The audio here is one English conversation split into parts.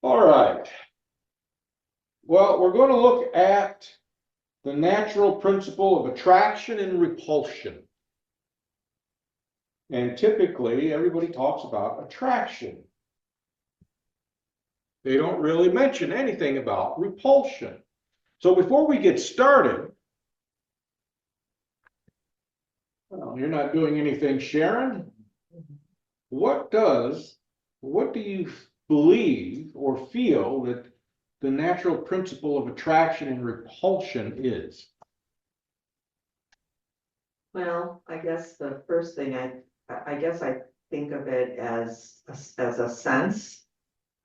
All right. Well, we're going to look at the natural principle of attraction and repulsion. And typically, everybody talks about attraction. They don't really mention anything about repulsion. So before we get started, well, you're not doing anything, Sharon. What do you believe or feel that the natural principle of attraction and repulsion is? Well, I guess the first thing I guess I think of it as a sense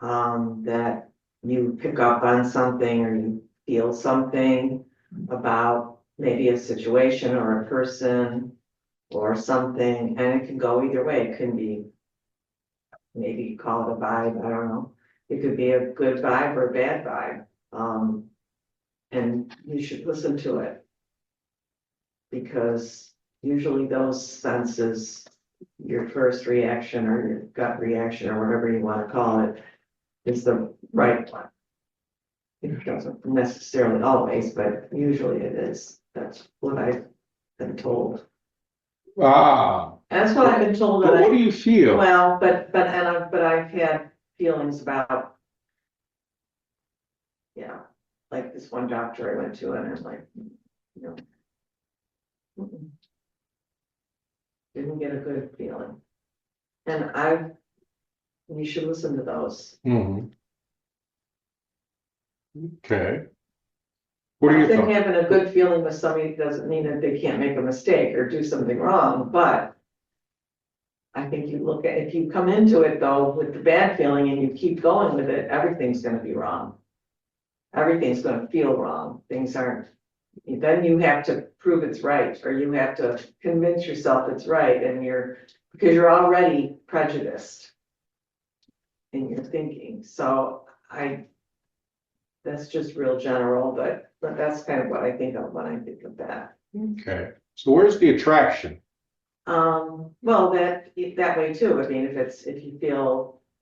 that you pick up on something or you feel something about maybe a situation or a person or something, and it can go either way. It can be, maybe you call it a vibe, I don't know. It could be a good vibe or a bad vibe. And you should listen to it, because usually those senses, your first reaction or your gut reaction or whatever you want to call it, is the right one. It doesn't necessarily always, but usually it is. That's what I've been told. Ah, That's what I've been told. but That what do you feel? Well, but I've had feelings about, like this one doctor I went to, and I'm like, mm-mm. Didn't get a good feeling. And you should listen to those. Mhm. Okay. What do I you think think? having a good feeling with somebody doesn't mean that they can't make a mistake or do something wrong, but I think if you come into it though with the bad feeling and you keep going with it, everything's gonna be wrong. Everything's gonna feel wrong. Things aren't, then you have to prove it's right, or you have to convince yourself it's right, because you're already prejudiced in your thinking. So that's just real general, but that's kind of what I think of when I think of that. Okay. So where's the attraction? Well, that way too. I mean,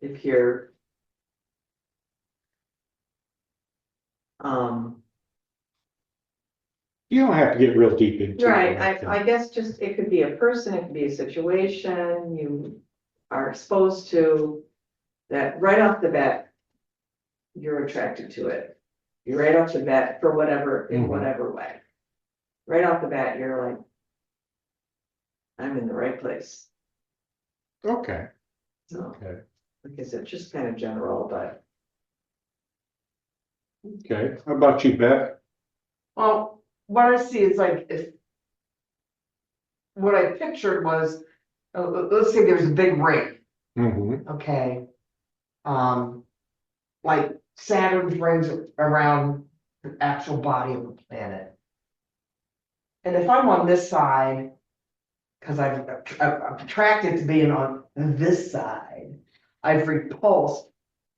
if you're You don't have to get real deep into right, it. I guess just, it could be a person, it could be a situation you are exposed to, that right off the bat, you're attracted to it. You're right off the bat, for whatever, in Mhm. whatever way. Right off the bat, you're like, I'm in the right place. Okay. So, Okay. like I said, just kind of general, but Okay. How about you, Beth? Well, what I see is like, what I pictured was, let's say there's a big ring, Mm-hmm. okay? Like Saturn's rings around the actual body of the planet. And if I'm on this side, because I'm attracted to being on this side, I've repulsed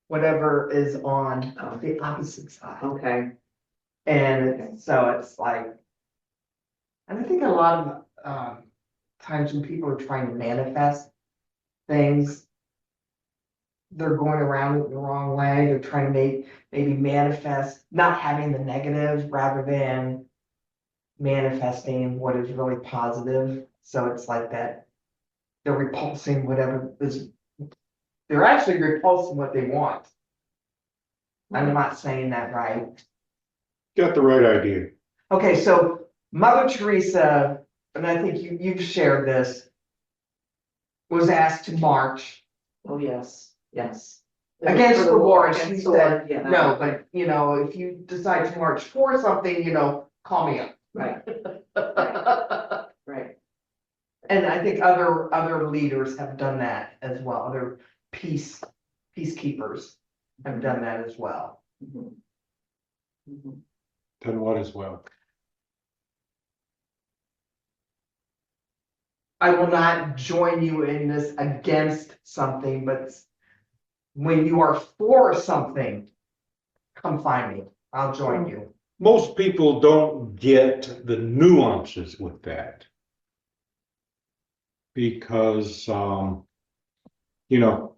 whatever is on the opposite side. okay. And so it's like, and I think a lot of times when people are trying to manifest things, they're going around it the wrong way. They're trying to maybe manifest not having the negative rather than manifesting what is really positive. So it's like that they're repulsing whatever is, they're actually repulsing what they want. I'm not saying that right. Got the right idea. Okay, so Mother Teresa, and I think you've shared this, was asked to march Oh, yes, yes. against the war. She against the war, said, yeah. no, but if you decide to march for something, call me up. Right, right. And I think other leaders have done that as well. Other peacekeepers have done that as well. Mhm. Mhm. Done what as well? I will not join you in this against something, but when you are for something, come find me. I'll join you. Most people don't get the nuances with that. Because,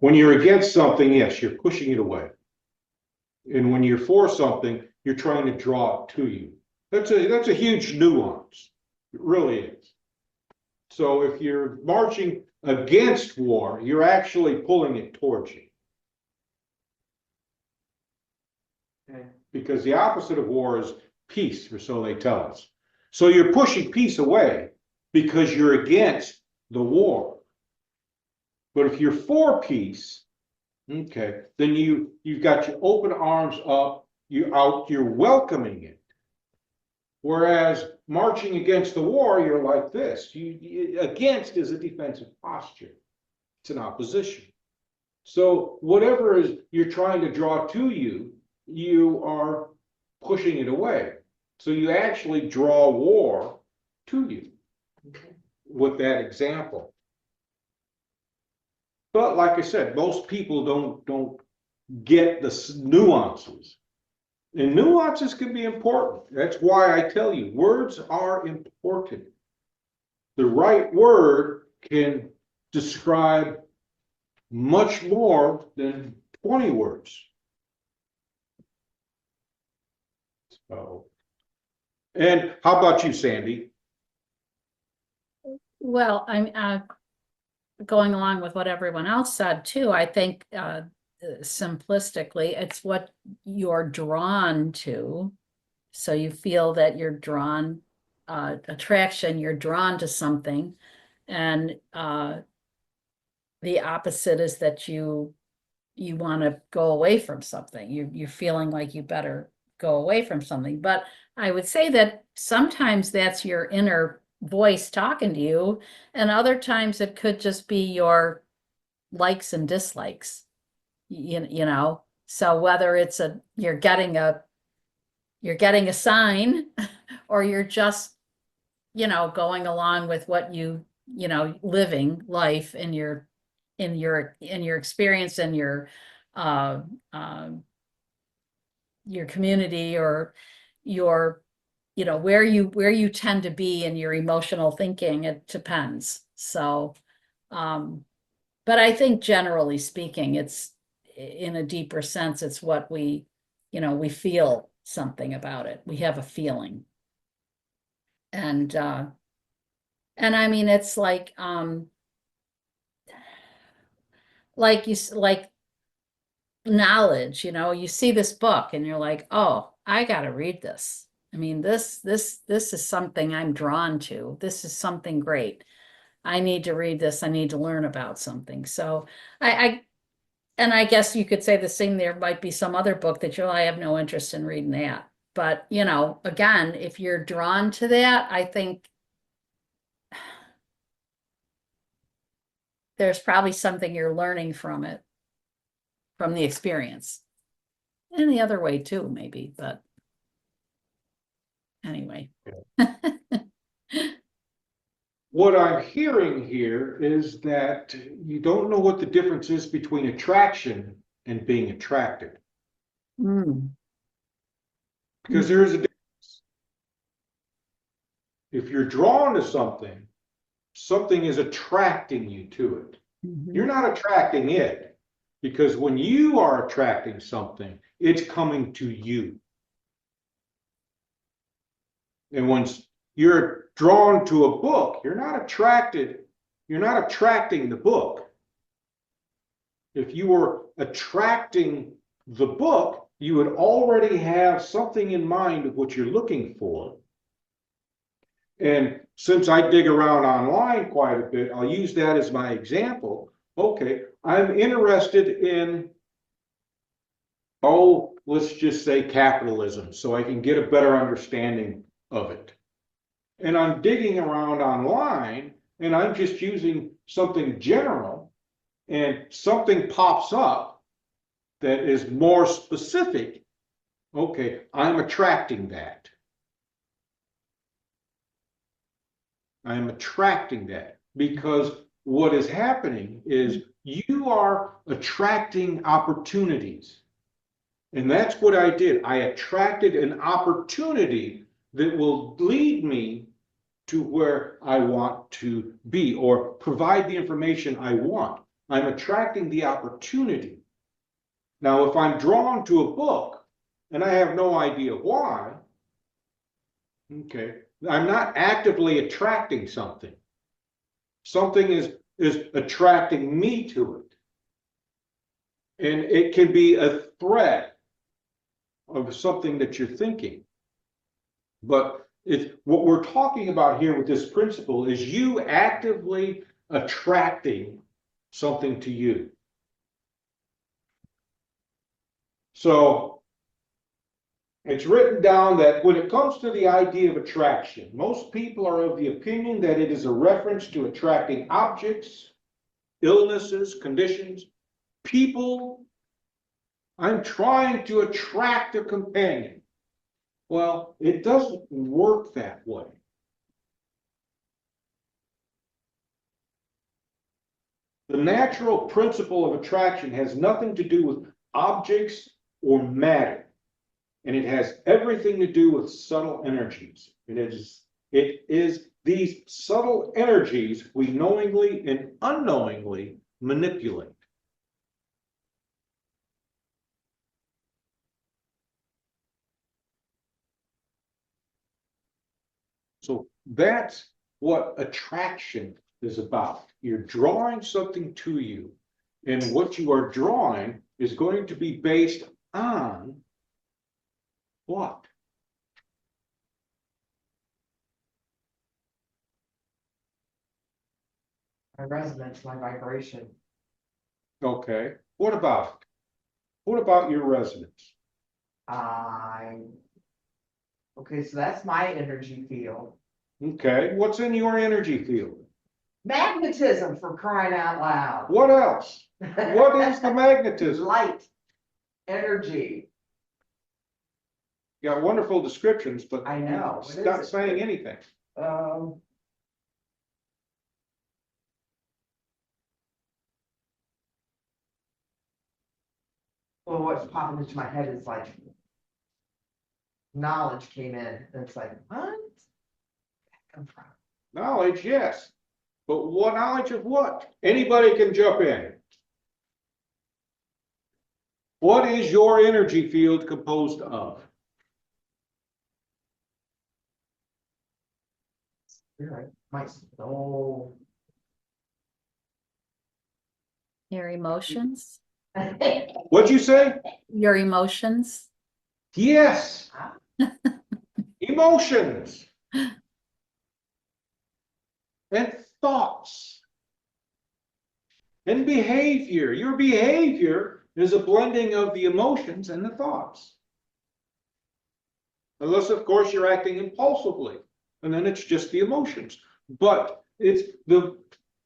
when you're against something, yes, you're pushing it away. And when you're for something, you're trying to draw it to you. That's a huge nuance. It really is. So if you're marching against war, you're actually pulling it towards you. Okay. Because the opposite of war is peace, or so they tell us. So you're pushing peace away because you're against the war. But if you're for peace, okay, then you've got your open arms up, you're welcoming it. Whereas marching against the war, you're like this. Against is a defensive posture. It's an opposition. So whatever is you're trying to draw to you, you are pushing it away. So you actually draw war to you with that example. But like I said, most people don't get the nuances. And nuances can be important. That's why I tell you, words are important. The right word can describe much more than 20 words. So, and how about you, Sandy? Well, I'm going along with what everyone else said too. I think simplistically, it's what you're drawn to. So you feel that you're drawn, attraction, you're drawn to something. And the opposite is that you want to go away from something. You're feeling like you better go away from something. But I would say that sometimes that's your inner voice talking to you, and other times it could just be your likes and dislikes. You know, so whether it's you're getting a sign, or you're just, going along with what living life in your experience and your community, or your, where you tend to be in your emotional thinking. It depends. So, but I think generally speaking, it's in a deeper sense, it's what we feel something about it. We have a feeling. And I mean, it's like knowledge, you see this book and you're like, oh, I got to read this. I mean, this is something I'm drawn to. This is something great. I need to read this. I need to learn about something. So and I guess you could say the same, there might be some other book that I have no interest in reading that. But, again, if you're drawn to that, I think there's probably something you're learning from it, from the experience. And the other way too, maybe, but anyway. What I'm hearing here is that you don't know what the difference is between attraction and being attracted. Because there is a difference. If you're drawn to something, something is attracting you to it. You're not attracting it, because when you are attracting something, it's coming to you. And once you're drawn to a book, you're not attracting the book. If you were attracting the book, you would already have something in mind of what you're looking for. And since I dig around online quite a bit, I'll use that as my example. Okay, I'm interested in, let's just say capitalism, so I can get a better understanding of it. And I'm digging around online, and I'm just using something general, and something pops up that is more specific. Okay, I'm attracting that. I'm attracting that, because what is happening is you are attracting opportunities. And that's what I did. I attracted an opportunity that will lead me to where I want to be, or provide the information I want. I'm attracting the opportunity. Now, if I'm drawn to a book, and I have no idea why, okay, I'm not actively attracting something. Something is attracting me to it. And it can be a threat of something that you're thinking. But what we're talking about here with this principle is you actively attracting something to you. So it's written down that when it comes to the idea of attraction, most people are of the opinion that it is a reference to attracting objects, illnesses, conditions, people. I'm trying to attract a companion. Well, it doesn't work that way. The natural principle of attraction has nothing to do with objects or matter. And it has everything to do with subtle energies. And it is these subtle energies we knowingly and unknowingly manipulate. So that's what attraction is about. You're drawing something to you, and what you are drawing is going to be based on what? My resonance, my vibration. Okay. What about it? What about your resonance? Okay, so that's my energy field. Okay. What's in your energy field? Magnetism, for crying out loud. What else? What is the magnetism? Light, energy. You got wonderful descriptions, but I know. it's What not is it? saying anything. Well, what's popping into my head is like knowledge came in, and it's like, what? Where'd that come from? Knowledge, yes. But what knowledge of what? Anybody can jump in. What is your energy field composed of? Spirit, my soul. Your emotions, What'd you say? your emotions. Yes. Emotions. And thoughts. And behavior. Your behavior is a blending of the emotions and the thoughts. Unless, of course, you're acting impulsively, and then it's just the emotions. But it's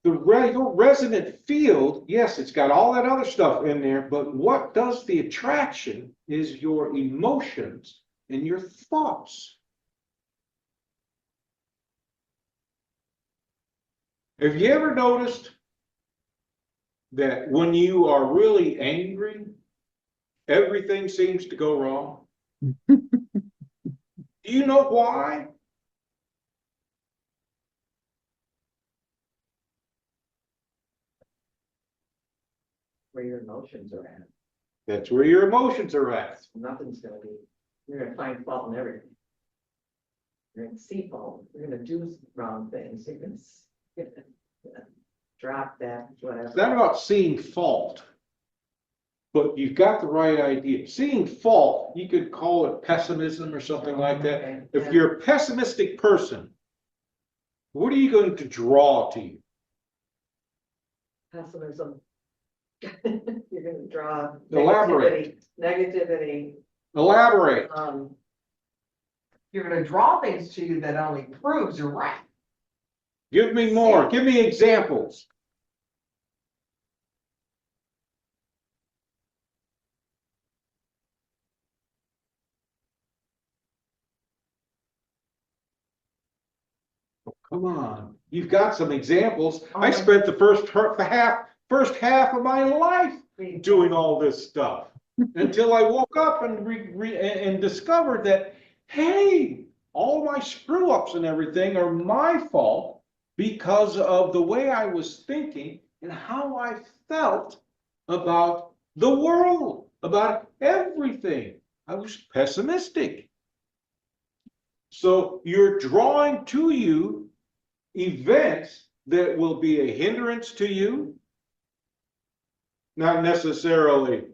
your resonant field, yes, it's got all that other stuff in there, but what does the attraction is your emotions and your thoughts. Have you ever noticed that when you are really angry, everything seems to go wrong? Do you know why? Where your emotions are at. That's where your emotions are at. Nothing's gonna be, you're gonna find fault in everything. You're gonna see fault, you're gonna do wrong things, you're gonna drop that, whatever. It's not about seeing fault, but you've got the right idea. Seeing fault, you could call it pessimism or something like that. Okay, If yeah. you're a pessimistic person, what are you going to draw to you? Pessimism. You're gonna draw Elaborate. negativity, Elaborate. You're gonna draw things to you that only proves you're right. Give me more. Give me examples. Oh, come on. You've got some examples. I spent the first half of my life doing all this stuff until I woke up and and discovered that, hey, all my screw ups and everything are my fault because of the way I was thinking and how I felt about the world, about everything. I was pessimistic. So you're drawing to you events that will be a hindrance to you, not necessarily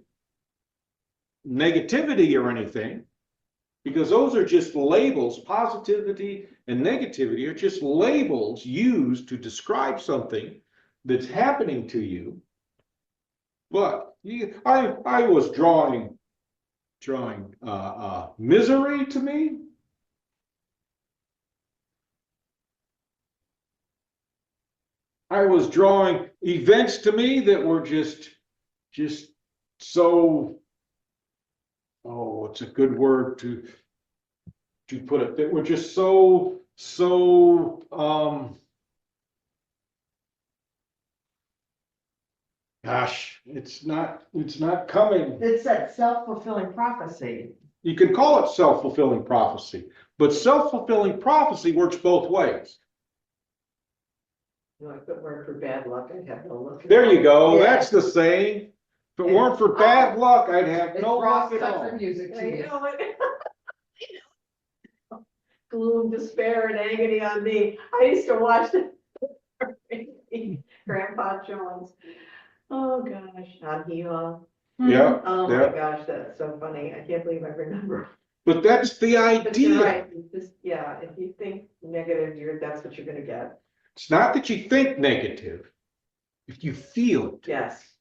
negativity or anything, because those are just labels. Positivity and negativity are just labels used to describe something that's happening to you. But I was drawing misery to me. I was drawing events to me that were just so, oh, what's a good word to put it, that were just so gosh, it's not coming. It's that self-fulfilling prophecy. You can call it self-fulfilling prophecy, but self-fulfilling prophecy works both ways. You know, if it weren't for bad luck, I'd have no luck. There you go. Yeah. That's the saying. If it weren't for bad luck, I'd have It no brought luck at all. country music to I you. know it. Gloom, despair, and agony on me. I used to watch the Grandpa Jones. Oh, gosh, on Hee-Haw. Yeah, Oh, my yeah. gosh, that's so funny. I can't believe I remember. But that's the But you're idea. right. It's just, yeah, if you think negative, that's what you're gonna get. It's not that you think negative. If you feel it, Yes.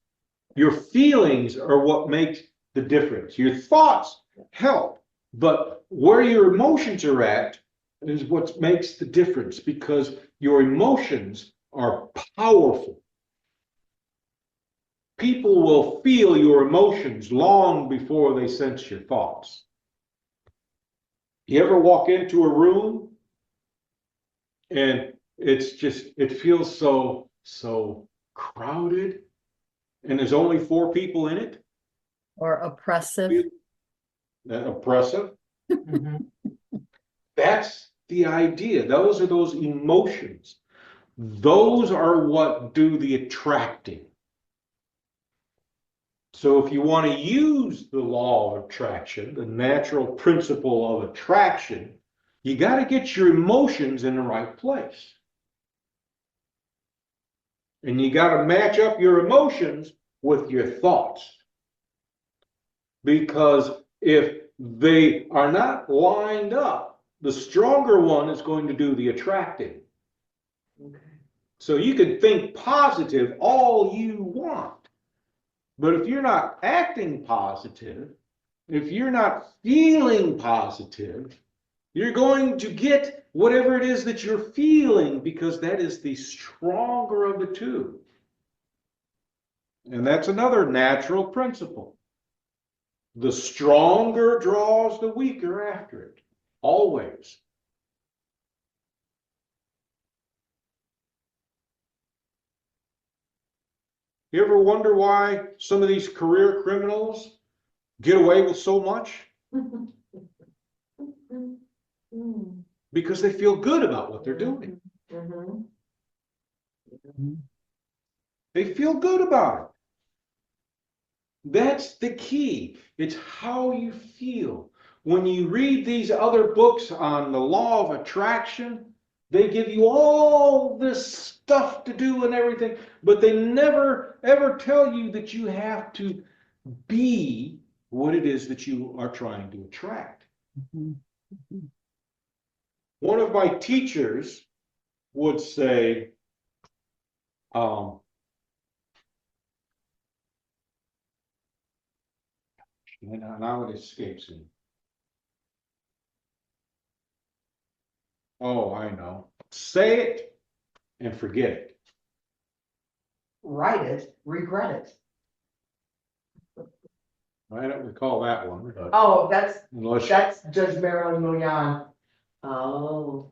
your feelings are what makes the difference. Your thoughts help, but where your emotions are at is what makes the difference, because your emotions are powerful. People will feel your emotions long before they sense your thoughts. You ever walk into a room and it feels so crowded and there's only 4 people in it? Or oppressive. Oppressive. Mhm. That's the idea. Those are those emotions. Those are what do the attracting. So if you want to use the law of attraction, the natural principle of attraction, you got to get your emotions in the right place. And you got to match up your emotions with your thoughts. Because if they are not lined up, the stronger one is going to do the attracting. Okay. So you can think positive all you want. But if you're not acting positive, if you're not feeling positive, you're going to get whatever it is that you're feeling, because that is the stronger of the two. And that's another natural principle. The stronger draws the weaker after it, always. You ever wonder why some of these career criminals get away with so much? Because they feel good about what they're doing. Mhm. They feel good about it. That's the key. It's how you feel. When you read these other books on the law of attraction, they give you all this stuff to do and everything, but they never ever tell you that you have to be what it is that you are trying to attract. One of my teachers would say, now it escapes me. Oh, I know. Say it and forget it. Write it, regret it. I don't recall that one, but Oh, that's unless Judge Marilyn Milian. Oh.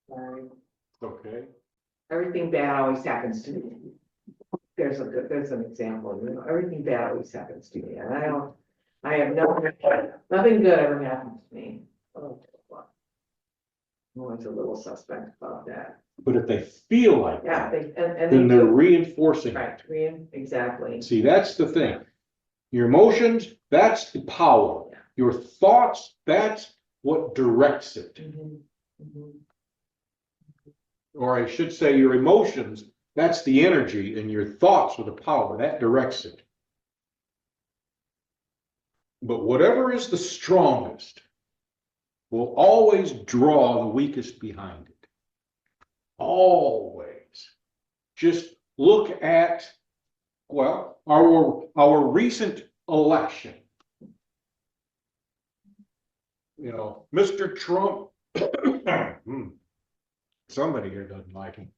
Sorry. okay. Everything bad always happens to me. There's an example, you know, everything bad always happens to me, and I have nothing good ever happens to me. Oh, I'm always a little suspect about that. But if they feel like Yeah, that, and then they they're do, reinforcing it. right, exactly. See, that's the thing. Your emotions, that's the power. Yeah. Your thoughts, that's what directs it. Mhm, mhm. Or I should say your emotions, that's the energy, and your thoughts are the power, that directs it. But whatever is the strongest will always draw the weakest behind it. Always. Just look at, well, our recent election. You know, Mr. Trump, somebody here doesn't like him.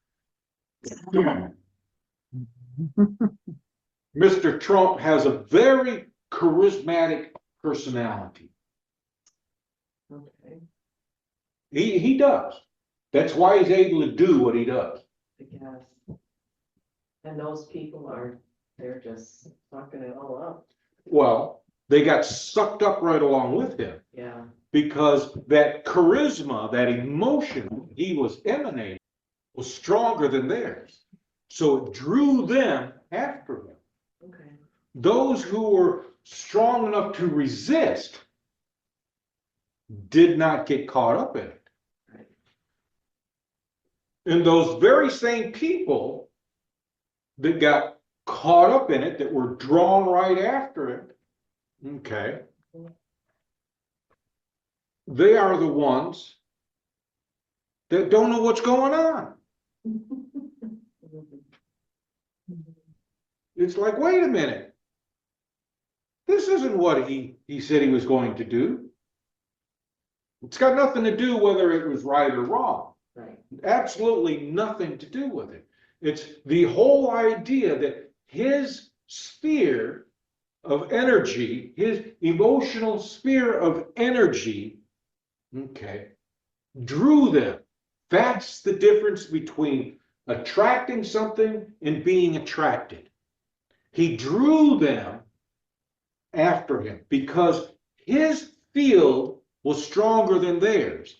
Mr. Trump has a very charismatic personality. Okay, He does. That's why he's able to do what he does. I guess. And those people they're just sucking it all up. Well, they got sucked up right along with him Yeah, because that charisma, that emotion he was emanating was stronger than theirs. So it drew them after him. okay. Those who were strong enough to resist did not get caught up in it. Right. And those very same people that got caught up in it, that were drawn right after it, okay, they are the ones that don't know what's going on. It's like, wait a minute. This isn't what he said he was going to do. It's got nothing to do whether it was right or wrong. Right, Absolutely nothing to do with it. It's the whole idea that his sphere of energy, his emotional sphere of energy, okay, drew them. That's the difference between attracting something and being attracted. He drew them after him because his field was stronger than theirs.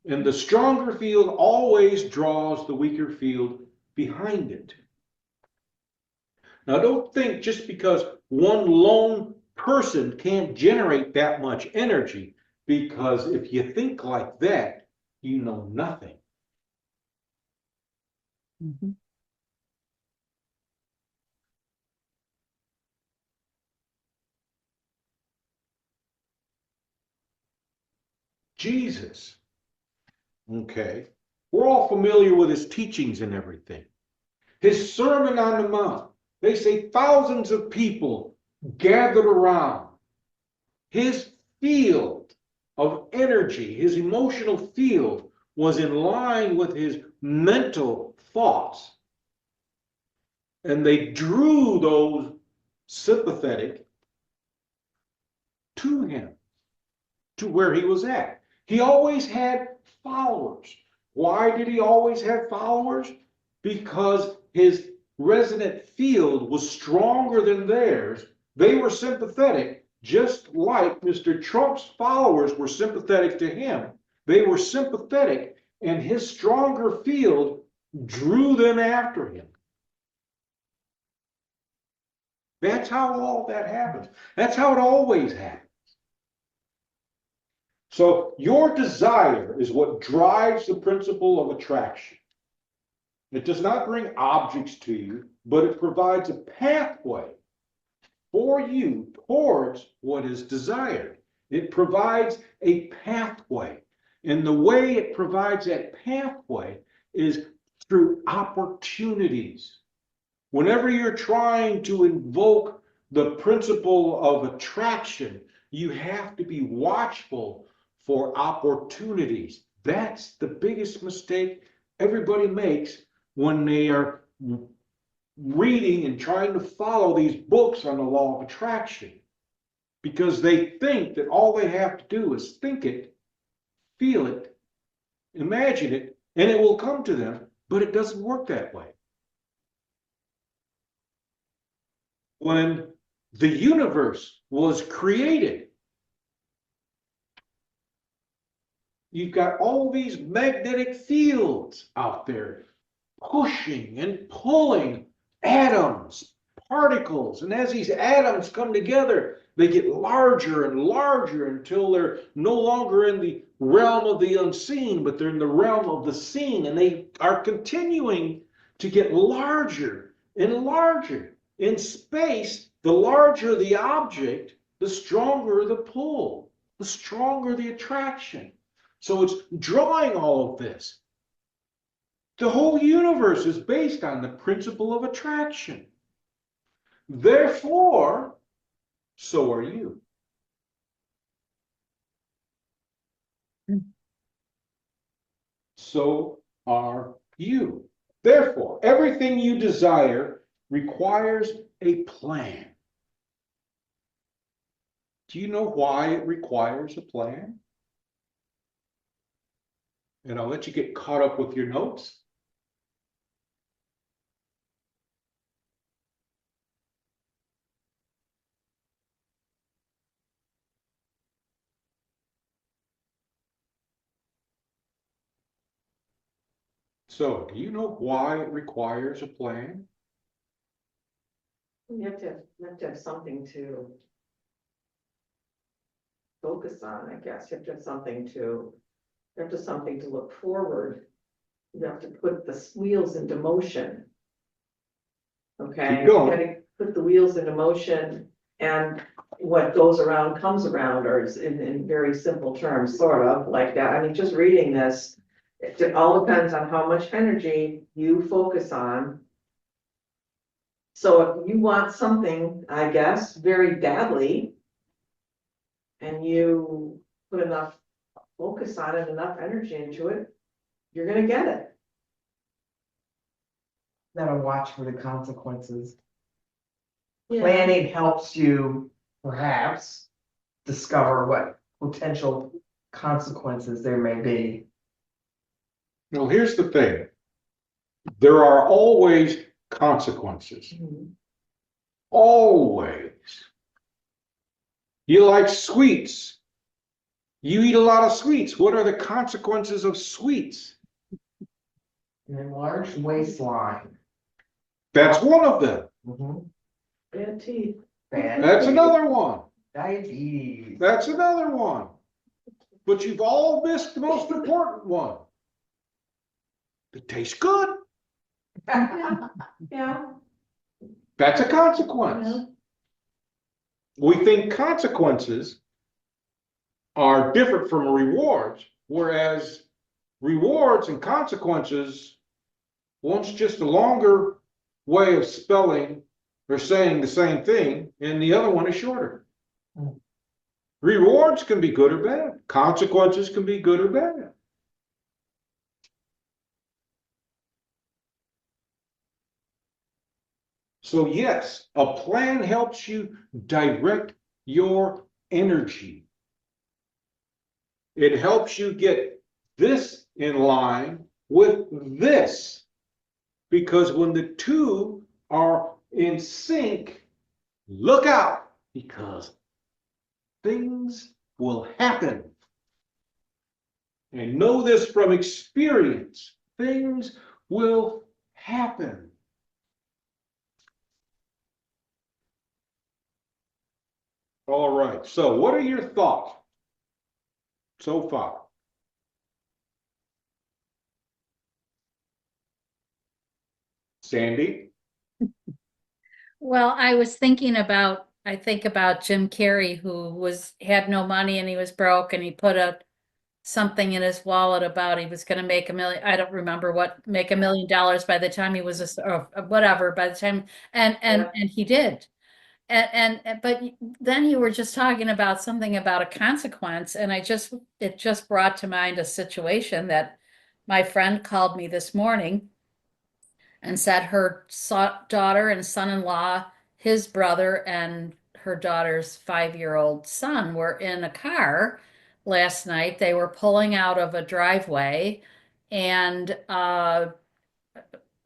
And the stronger field always draws the weaker field behind it. Now, don't think just because one lone person can't generate that much energy, because if you think like that, you know nothing. Mhm. Jesus, okay, we're all familiar with his teachings and everything. His Sermon on the Mount, they say thousands of people gathered around. His field of energy, his emotional field, was in line with his mental thoughts. And they drew those sympathetic to him, to where he was at. He always had followers. Why did he always have followers? Because his resonant field was stronger than theirs. They were sympathetic, just like Mr. Trump's followers were sympathetic to him. They were sympathetic, and his stronger field drew them after him. That's how all that happens. That's how it always happens. So your desire is what drives the principle of attraction. It does not bring objects to you, but it provides a pathway for you towards what is desired. It provides a pathway. And the way it provides that pathway is through opportunities. Whenever you're trying to invoke the principle of attraction, you have to be watchful for opportunities. That's the biggest mistake everybody makes when they are reading and trying to follow these books on the law of attraction, because they think that all they have to do is think it, feel it, imagine it, and it will come to them, but it doesn't work that way. When the universe was created, you've got all these magnetic fields out there pushing and pulling atoms, particles. And as these atoms come together, they get larger and larger until they're no longer in the realm of the unseen, but they're in the realm of the seen. And they are continuing to get larger and larger. In space, the larger the object, the stronger the pull, the stronger the attraction. So it's drawing all of this. The whole universe is based on the principle of attraction. Therefore, so are you. So are you. Therefore, everything you desire requires a plan. Do you know why it requires a plan? And I'll let you get caught up with your notes. So, do you know why it requires a plan? You have to have something to focus on, I guess. You have to have something to, you have to something to look forward. You have to put the wheels into motion. Okay, Keep going. you gotta put the wheels into motion, and what goes around comes around, or is in very simple terms, sort of like that. I mean, just reading this, it all depends on how much energy you focus on. So if you want something, I guess, very badly, and you put enough focus on it, enough energy into it, you're gonna get it. Gotta watch for the consequences. Yeah. Planning helps you perhaps discover what potential consequences there may be. Well, here's the thing. There are always consequences. Mhm. Always. You like sweets. You eat a lot of sweets. What are the consequences of sweets? An enlarged waistline. That's one of them. Bad teeth. Bad That's teeth, another one. diabetes. That's another one. But you've all missed the most important one. It tastes good. Yeah. That's a consequence. We think consequences are different from rewards, whereas rewards and consequences, one's just a longer way of spelling or saying the same thing, and the other one is shorter. Mm. Rewards can be good or bad. Consequences can be good or bad. So yes, a plan helps you direct your energy. It helps you get this in line with this. Because when the two are in sync, look out, because things will happen. And know this from experience. Things will happen. All right, so what are your thoughts so far? Sandy? Well, I think about Jim Carrey, who had no money and he was broke, and he put something in his wallet about he was gonna make I don't remember what, make $1 million by the time he was or whatever, by the time, and he did. But then you were just talking about something about a consequence, and it just brought to mind a situation that my friend called me this morning and said her daughter and son-in-law, his brother and her daughter's 5-year-old son were in a car last night. They were pulling out of a driveway, and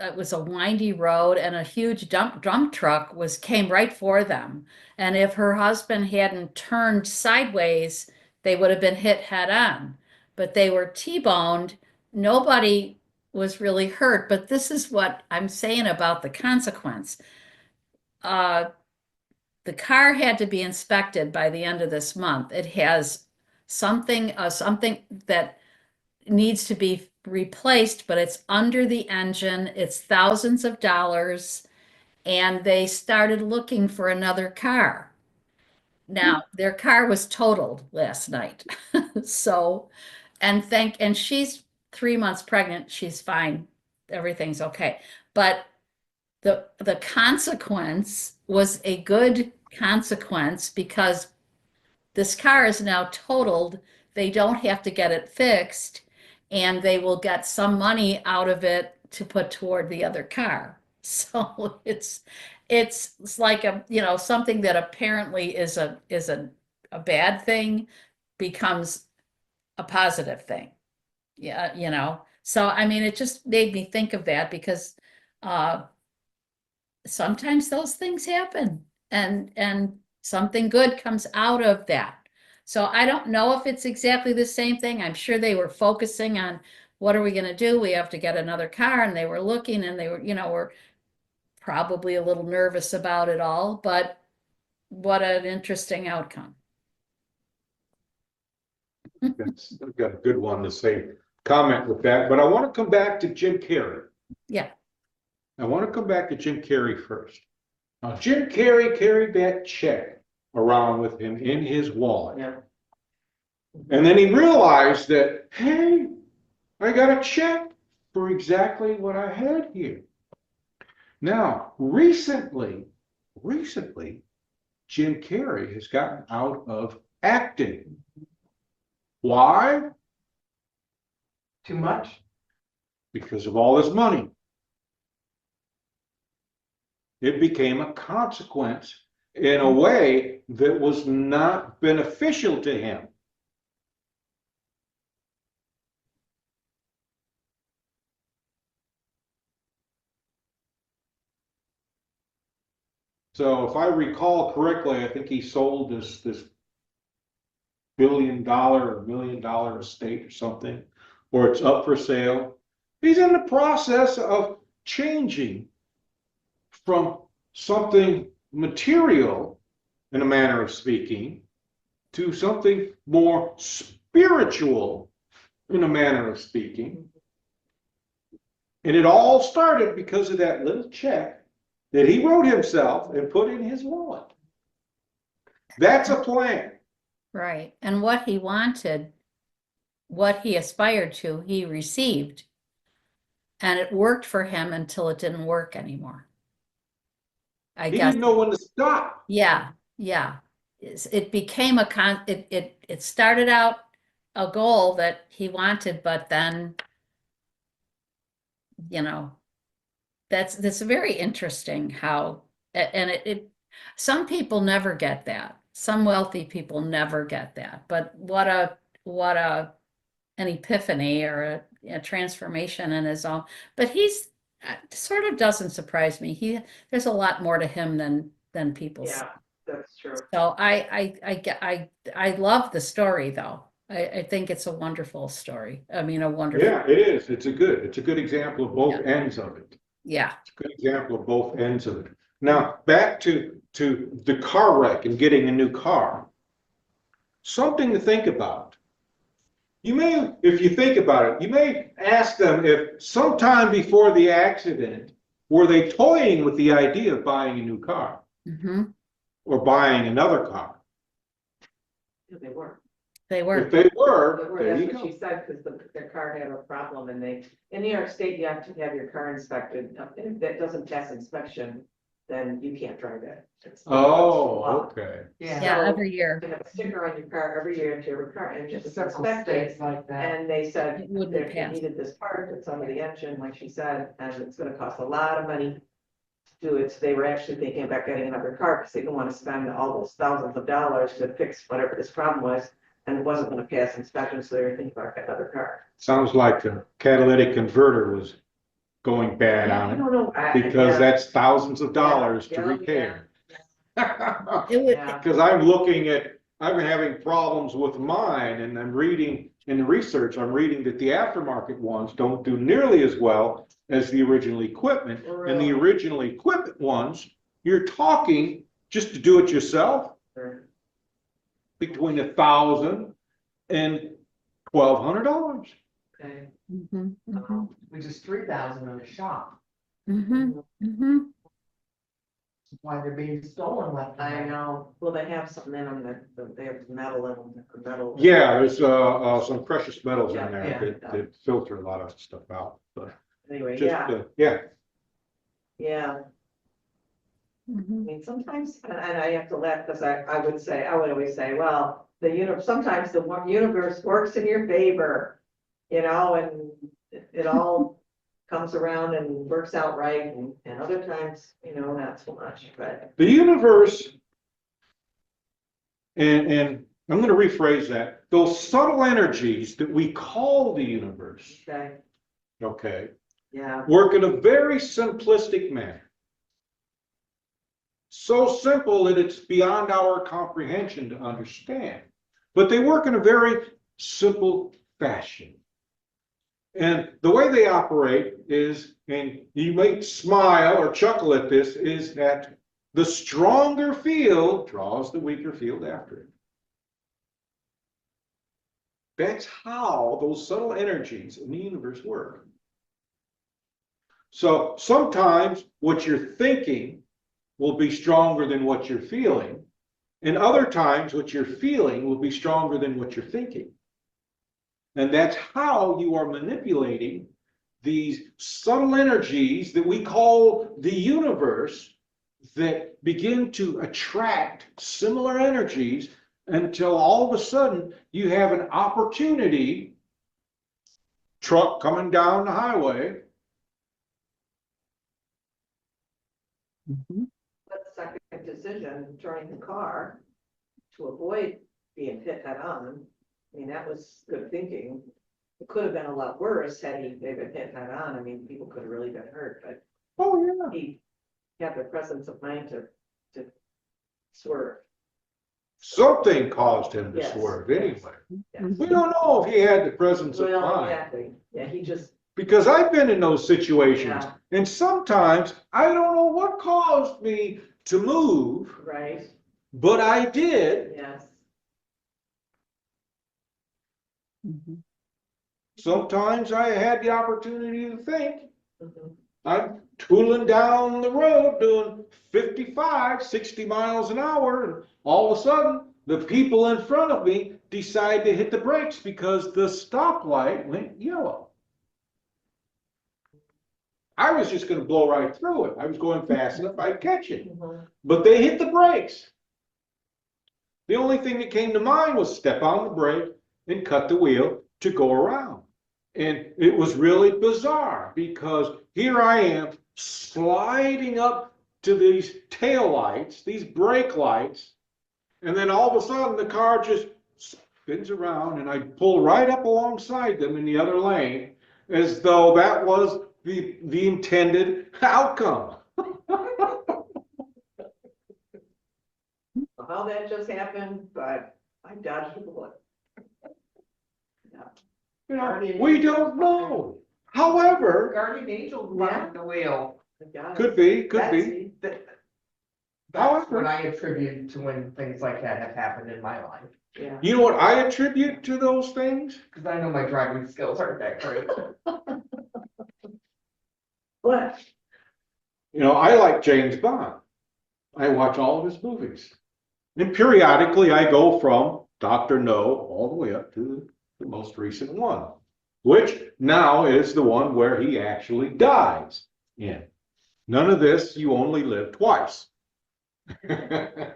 it was a windy road, and a huge dump truck came right for them. And if her husband hadn't turned sideways, they would have been hit head on. But they were T-boned. Nobody was really hurt. But this is what I'm saying about the consequence. the car had to be inspected by the end of this month. It has something that needs to be replaced, but it's under the engine. It's thousands of dollars, and they started looking for another car. Now, their car was totaled last night. So, and she's 3 months pregnant. She's fine. Everything's okay. But the consequence was a good consequence because this car is now totaled. They don't have to get it fixed, and they will get some money out of it to put toward the other car. So it's like something that apparently is a bad thing becomes a positive thing. Yeah, So I mean, it just made me think of that because sometimes those things happen and something good comes out of that. So I don't know if it's exactly the same thing. I'm sure they were focusing on what are we going to do? We have to get another car, and they were looking, and they were probably a little nervous about it all, but what an interesting outcome. I've got a good one to say, comment with that, but I want to come back to Jim Carrey. Yeah. I want to come back to Jim Carrey first. Now, Jim Carrey carried that check around with him in his wallet. Yeah. And then he realized that, hey, I got a check for exactly what I had here. Now, recently, Jim Carrey has gotten out of acting. Why? Too much? Because of all his money. It became a consequence in a way that was not beneficial to him. So if I recall correctly, I think he sold this $1 billion or $1 million estate or something, or it's up for sale. He's in the process of changing from something material, in a manner of speaking, to something more spiritual, in a manner of speaking. And it all started because of that little check that he wrote himself and put in his wallet. That's a plan. Right. And what he wanted, what he aspired to, he received. And it worked for him until it didn't work anymore. I He guess. didn't know when to stop. Yeah, yeah. It became it started out a goal that he wanted, but then, that's very interesting how, and some people never get that. Some wealthy people never get that, but what an epiphany or a transformation in his own. But he's sort of doesn't surprise me. There's a lot more to him than people say. Yeah, that's true. So I love the story though. I think it's a wonderful story. I mean, a wonderful. Yeah, it is. It's a good example of both ends of it. Yeah. It's a good example of both ends of it. Now, back to the car wreck and getting a new car. Something to think about. If you think about it, you may ask them if sometime before the accident, were they toying with the idea of buying a new car or buying another car? Yeah, they were. They were. If they were, there you That's what go. she said, because their car had a problem, and in New York State, you have to have your car inspected. If that doesn't pass inspection, then you can't drive it. It's the law. Okay. Yeah, So, every year. you have a sticker on your car every year to your car, and just Several inspected. states like that. And they said It wouldn't that they pass. needed this part, it's under the engine, like she said, and it's gonna cost a lot of money to do it. So they were actually thinking about getting another car, because they didn't want to spend all those thousands of dollars to fix whatever this problem was, and it wasn't gonna pass inspection, so they were thinking about getting another car. Sounds like the catalytic converter was going bad I on it don't know. because that's thousands of dollars to Yeah, repair. It would, Yeah. Because I'm having problems with mine, and I'm reading in the research, I'm reading that the aftermarket ones don't do nearly as well as the original equipment. And the Really? original equipment ones you're talking just to do it yourself between $1,000 and $1,200. Okay. Mhm, mhm, Which is 3,000 in the shop. mhm, mhm. That's why they're being stolen left and I right. know, well, they have something in them that they have metal in them, metal. Yeah, there's some precious metals in Yeah, there yeah, that filter a lot of stuff out, but Anyway, just, yeah, yeah. yeah, I Mhm. mean, sometimes, and I have to laugh, because I would always say, well, sometimes the universe works in your favor, and it all comes around and works out right, and other times, not so much, but, The universe, and I'm gonna rephrase that, those subtle energies that we call the universe, okay, okay, yeah, work in a very simplistic manner. So simple that it's beyond our comprehension to understand. But they work in a very simple fashion. And the way they operate is, and you may smile or chuckle at this, is that the stronger field draws the weaker field after it. That's how those subtle energies in the universe work. So sometimes what you're thinking will be stronger than what you're feeling. And other times what you're feeling will be stronger than what you're thinking. And that's how you are manipulating these subtle energies that we call the universe that begin to attract similar energies until all of a sudden you have an opportunity, truck coming down the highway. but second decision, turning the car to avoid being hit head on, I mean, that was good thinking. It could have been a lot worse had they been hit head on, I mean, people could have really been hurt, but Oh, yeah. he had the presence of mind to swerve. Something caused him to Yes, swerve yes, anyway. yes. We don't know if he had the presence of Well, mind. exactly, yeah, he just, Because I've been in those situations, Yeah. and sometimes I don't know what caused me to move, right, but I did. yes, Mhm. Sometimes I had the opportunity to think. mhm, I'm tooling down the road doing 55, 60 miles an hour, and all of a sudden, the people in front of me decide to hit the brakes because the stoplight went yellow. I was just going to blow right through it. I was going fast enough, I'd catch it. mhm. But they hit the brakes. The only thing that came to mind was step on the brake and cut the wheel to go around. And it was really bizarre because here I am sliding up to these tail lights, these brake lights, and then all of a sudden the car just spins around and I pull right up alongside them in the other lane as though that was the intended outcome. How that just happened, but I dodged a bullet. You know, we don't know. However, Guardian angel behind the wheel. I got it. could be. Betsy. That's what I attribute to when things like that have happened in my life. Yeah, You know what I attribute to those things? Because I know my driving skills aren't that great. what? You know, I like James Bond. I watch all of his movies. And periodically I go from Dr. No all the way up to the most recent one, which now is the one where he actually dies in. None of this, you only live twice. Okay.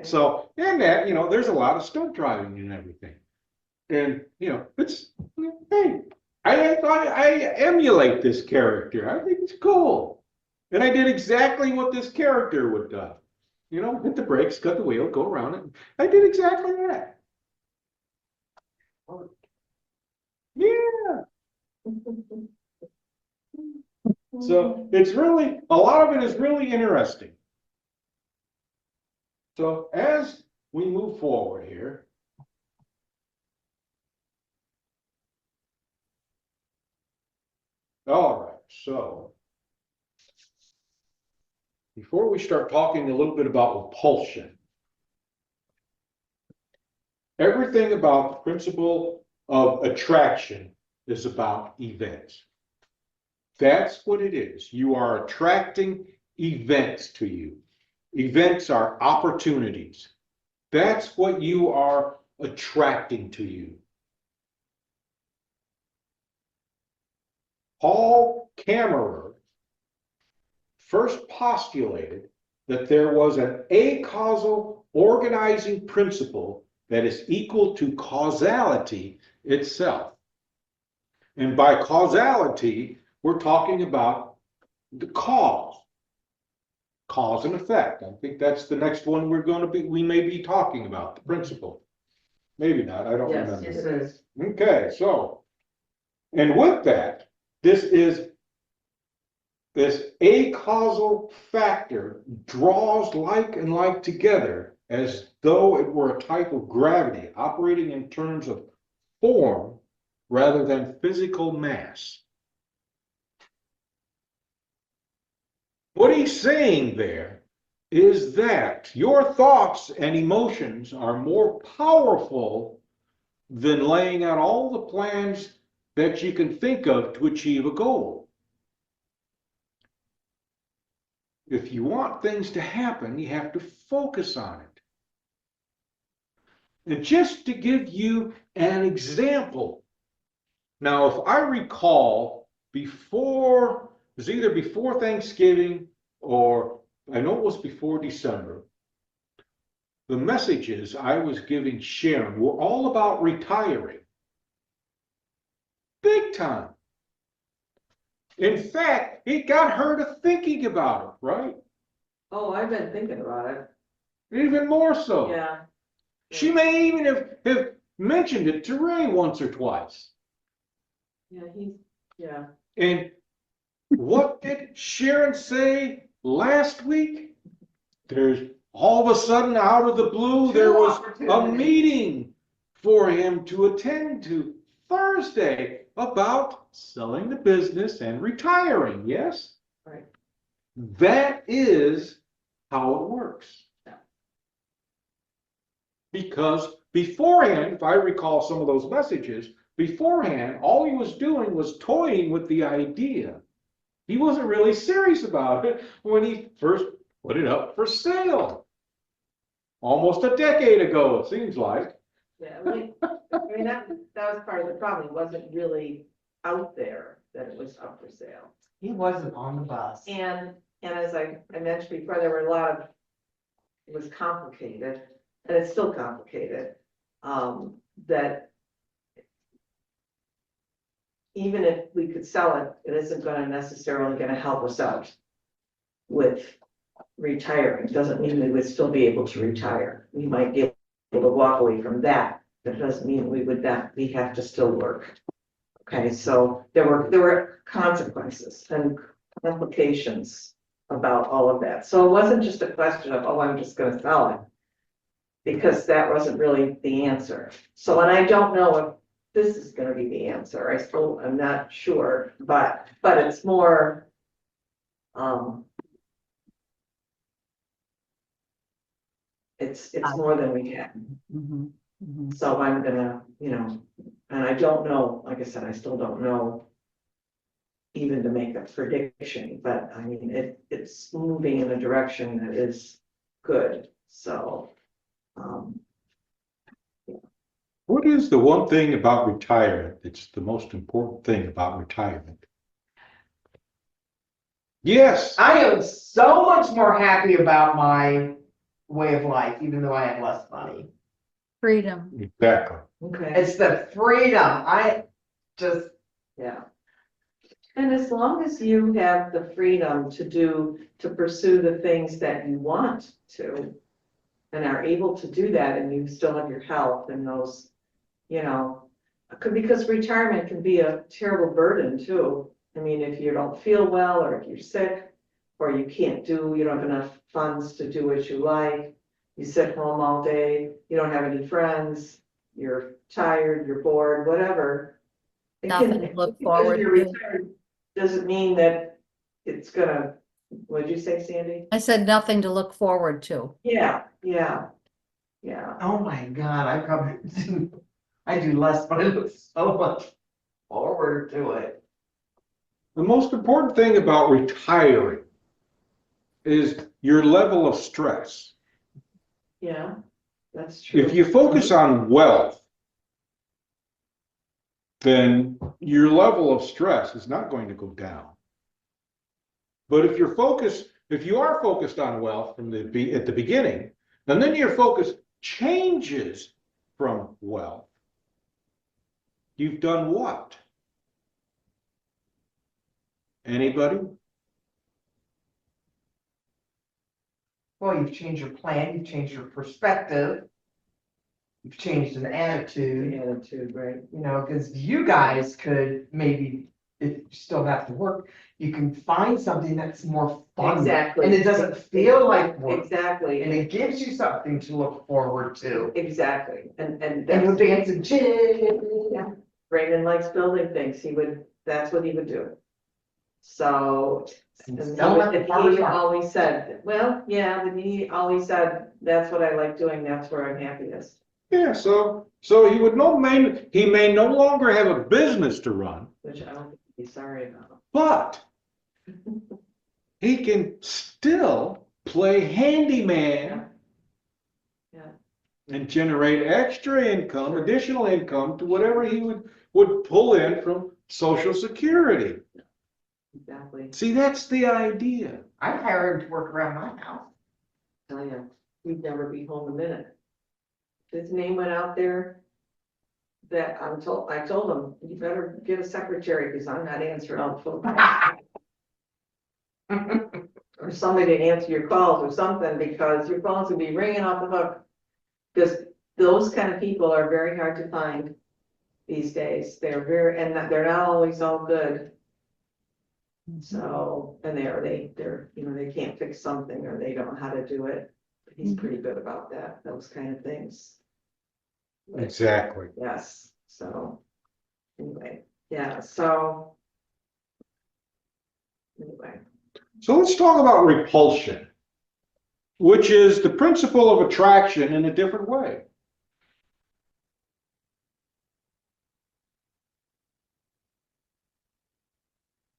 So, and that, there's a lot of stunt driving and everything. And, it's, hey, I emulate this character. I think it's cool. And I did exactly what this character would do. Hit the brakes, cut the wheel, go around it. I did exactly that. Yeah. So it's really, a lot of it is really interesting. So as we move forward here, all right, so before we start talking a little bit about repulsion, everything about the principle of attraction is about events. That's what it is. You are attracting events to you. Events are opportunities. That's what you are attracting to you. Paul Kammerer first postulated that there was an acausal organizing principle that is equal to causality itself. And by causality, we're talking about the cause and effect. I think that's the next one we may be talking about, the principle. Maybe not, I don't Yes, remember. yes, it is. Okay, so, and with that, this acausal factor draws like and like together as though it were a type of gravity operating in terms of form rather than physical mass. What he's saying there is that your thoughts and emotions are more powerful than laying out all the plans that you can think of to achieve a goal. If you want things to happen, you have to focus on it. And just to give you an example, now if I recall, it was either before Thanksgiving or I know it was before December, the messages I was giving Sharon were all about retiring. Big time. In fact, it got her to thinking about it, right? Oh, I've been thinking about it. Even more so. Yeah. She may even have mentioned it to Ray once or twice. Yeah. And what did Sharon say last week? There's all of a sudden, out of the blue, there was a meeting for him to attend to Thursday about selling the business and retiring, yes? Right. That is how it works. Because beforehand, if I recall some of those messages, beforehand, all he was doing was toying with the idea. He wasn't really serious about it when he first put it up for sale. Almost a decade ago, it seems like. Yeah, that was part of the problem. It wasn't really out there that it was up for sale. He wasn't on the bus. And as I mentioned before, there were a lot of, it was complicated, and it's still complicated, that even if we could sell it, it isn't necessarily gonna help us out with retiring. Doesn't mean we would still be able to retire. We might be able to walk away from that, but it doesn't mean we have to still work. Okay, so there were consequences and implications about all of that. So it wasn't just a question of, oh, I'm just gonna sell it, because that wasn't really the answer. So, and I don't know if this is gonna be the answer. I'm not sure, but it's more, it's more than we can. Mhm, mhm. So I'm gonna, and I don't know, like I said, I still don't know even to make a prediction, but I mean, it's moving in a direction that is good, so. What is the one thing about retirement that's the most important thing about retirement? Yes. I am so much more happy about my way of life, even though I have less money. Freedom. Exactly. Okay. It's the freedom. I just, Yeah. And as long as you have the freedom to pursue the things that you want to, and are able to do that, and you still have your health and those, because retirement can be a terrible burden too. I mean, if you don't feel well, or if you're sick, or you don't have enough funds to do what you like, you sit home all day, you don't have any friends, you're tired, you're bored, whatever. Nothing to look because forward you're to. retired doesn't mean that it's gonna What'd you say, Sandy? I said nothing to look forward to. Yeah. Oh my God, I probably I do less, but I look so much forward to it. The most important thing about retiring is your level of stress. Yeah, that's true. If you focus on wealth, then your level of stress is not going to go down. But if you are focused on wealth at the beginning, and then your focus changes from wealth, you've done what? Anybody? Well, you've changed your plan, you've changed your perspective. You've changed an attitude, The attitude, right? you know, because you guys could maybe, if you still have to work, you can find something that's more fun. Exactly. And it doesn't feel like work, Exactly, and it gives you something to look forward to. exactly, and And you'll that's, dance and jig. Brandon likes building things, that's what he would do. So, and he always said, well, yeah, but he always said, that's what I like doing, that's where I'm happiest. Yeah, so he may no longer have a business to run, Which I don't think he's sorry about. but he can still play handyman Yeah. and generate extra income, additional income to whatever he would pull in from Social Security. Exactly. See, that's the idea. I'd hire him to work around my house. Tell you, he'd never be home a minute. His name went out there. That I told him, you better get a secretary, because I'm not answering all the phone. Or somebody to answer your calls or something, because your phones will be ringing off the hook. Because those kind of people are very hard to find these days. They're not always all good. So, and they're, they can't fix something, or they don't know how to do it. But he's pretty good about that, those kind of things. Exactly. Yes, so, anyway, yeah, so. Anyway, So let's talk about repulsion, which is the principle of attraction in a different way.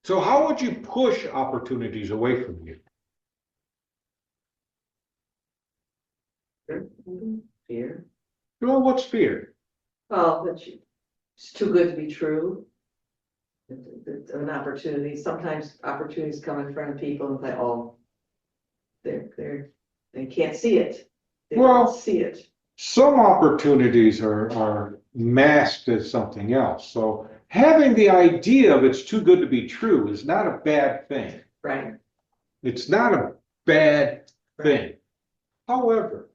So how would you push opportunities away from you? fear, Well, what's fear? well, it's too good to be true. It's an opportunity, sometimes opportunities come in front of people and say, oh. They can't see it. They Well- don't see it. Some opportunities are masked as something else. So having the idea of it's too good to be true is not a bad thing. Right, It's not a bad thing. However,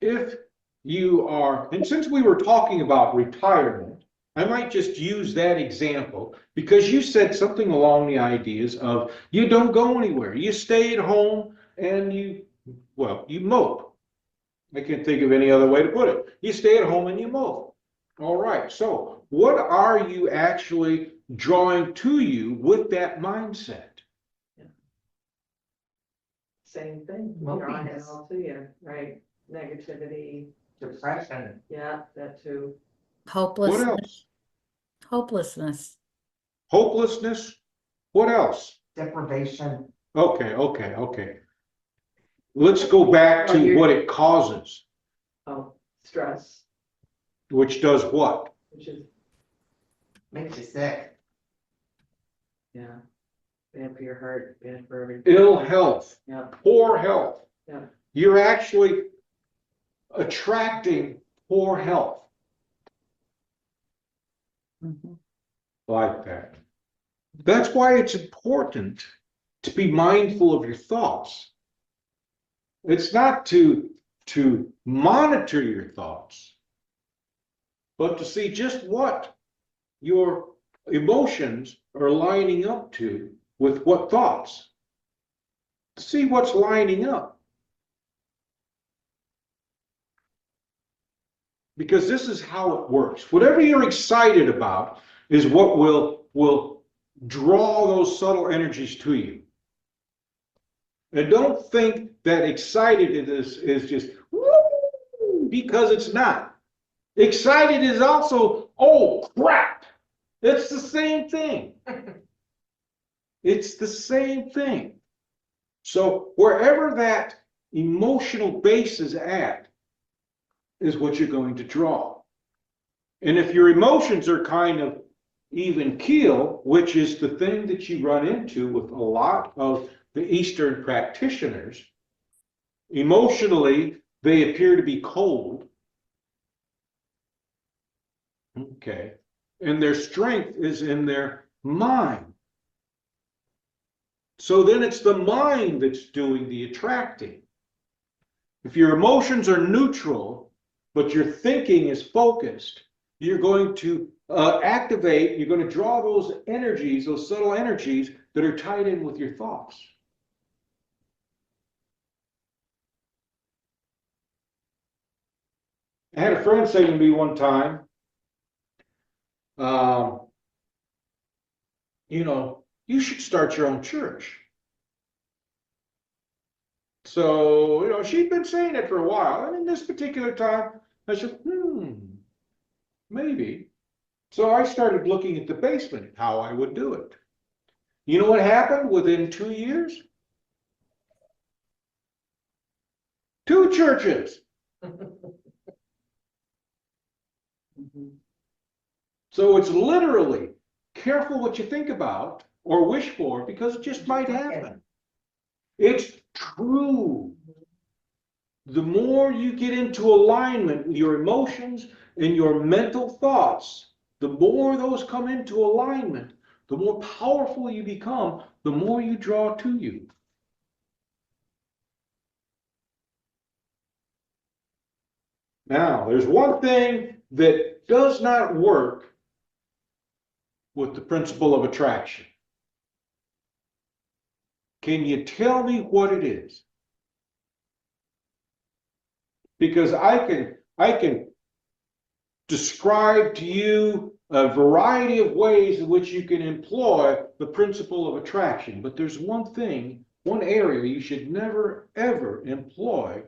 if you are, and since we were talking about retirement, I might just use that example because you said something along the ideas of you don't go anywhere. You stay at home and you mope. I can't think of any other way to put it. You stay at home and you mope. All right. So what are you actually drawing to you with that mindset? same thing. Well, Drawing it yes. all to you, right, negativity, Depression. yeah, that too. What Hopelessness, else? hopelessness. Hopelessness? What else? Deprivation. Okay. Let's go back Well, to you're- what it causes, Oh, stress, which does what? which is, Makes you sick. yeah, bad for your heart, bad for everything, Ill health, yeah, poor health. Yeah. You're actually attracting poor health Mhm. like that. That's why it's important to be mindful of your thoughts. It's not to monitor your thoughts, but to see just what your emotions are lining up to with what thoughts. See what's lining up. Because this is how it works. Whatever you're excited about is what will draw those subtle energies to you. And don't think that excited is just woo, because it's not. Excited is also, oh crap. It's the same thing. It's the same thing. So wherever that emotional base is at, is what you're going to draw. And if your emotions are kind of even keel, which is the thing that you run into with a lot of the Eastern practitioners, emotionally, they appear to be cold. Okay. And their strength is in their mind. So then it's the mind that's doing the attracting. If your emotions are neutral, but your thinking is focused, you're going to activate, you're going to draw those energies, those subtle energies that are tied in with your thoughts. I had a friend say to me one time, you should start your own church. So, she'd been saying it for a while. And in this particular time, I said, maybe. So I started looking at the basement, how I would do it. You know what happened within 2 years? 2 churches. So it's literally careful what you think about or wish for, because it just might happen. It's true. The more you get into alignment with your emotions and your mental thoughts, the more those come into alignment, the more powerful you become, the more you draw to you. Now, there's one thing that does not work with the principle of attraction. Can you tell me what it is? Because I can describe to you a variety of ways in which you can employ the principle of attraction. But there's one thing, one area you should never, ever employ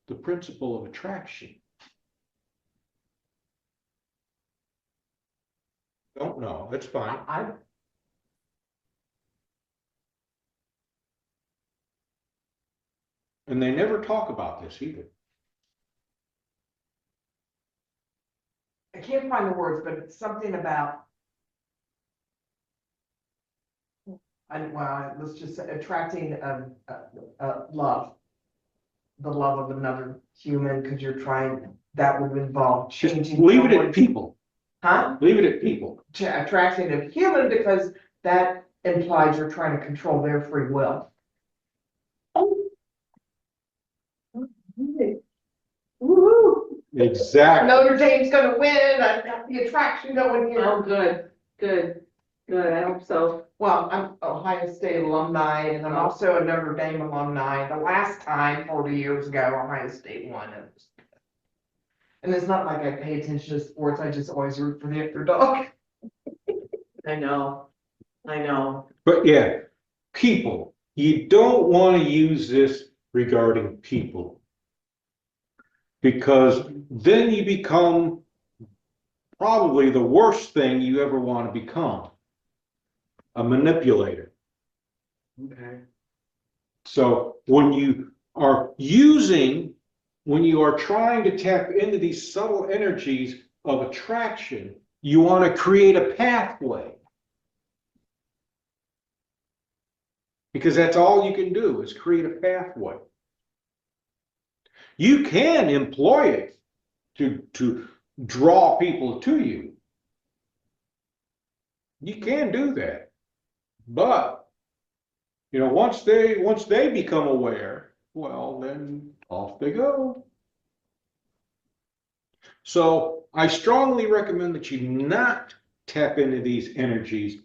the principle of attraction. Don't know, that's fine. And they never talk about this either. I can't find the words, but it's something about, let's just say attracting love, the love of another human, because you're trying, that would involve Just changing. leave it at someone. people. Huh? Leave it at people. Attracting a human, because that implies you're trying to control their free will. Woohoo! Exactly. Notre Dame's gonna win, I've got the attraction going Oh, here. good, I hope so. Well, I'm Ohio State alumni, and I'm also a Notre Dame alumni. The last time, 40 years ago, Ohio State won it. And it's not like I pay attention to sports, I just always root for the underdog. I know. But yeah, people. You don't want to use this regarding people, because then you become probably the worst thing you ever want to become, a manipulator. Okay. So when you are trying to tap into these subtle energies of attraction, you want to create a pathway. Because that's all you can do, is create a pathway. You can employ it to draw people to you. You can do that. But, once they become aware, well, then off they go. So I strongly recommend that you not tap into these energies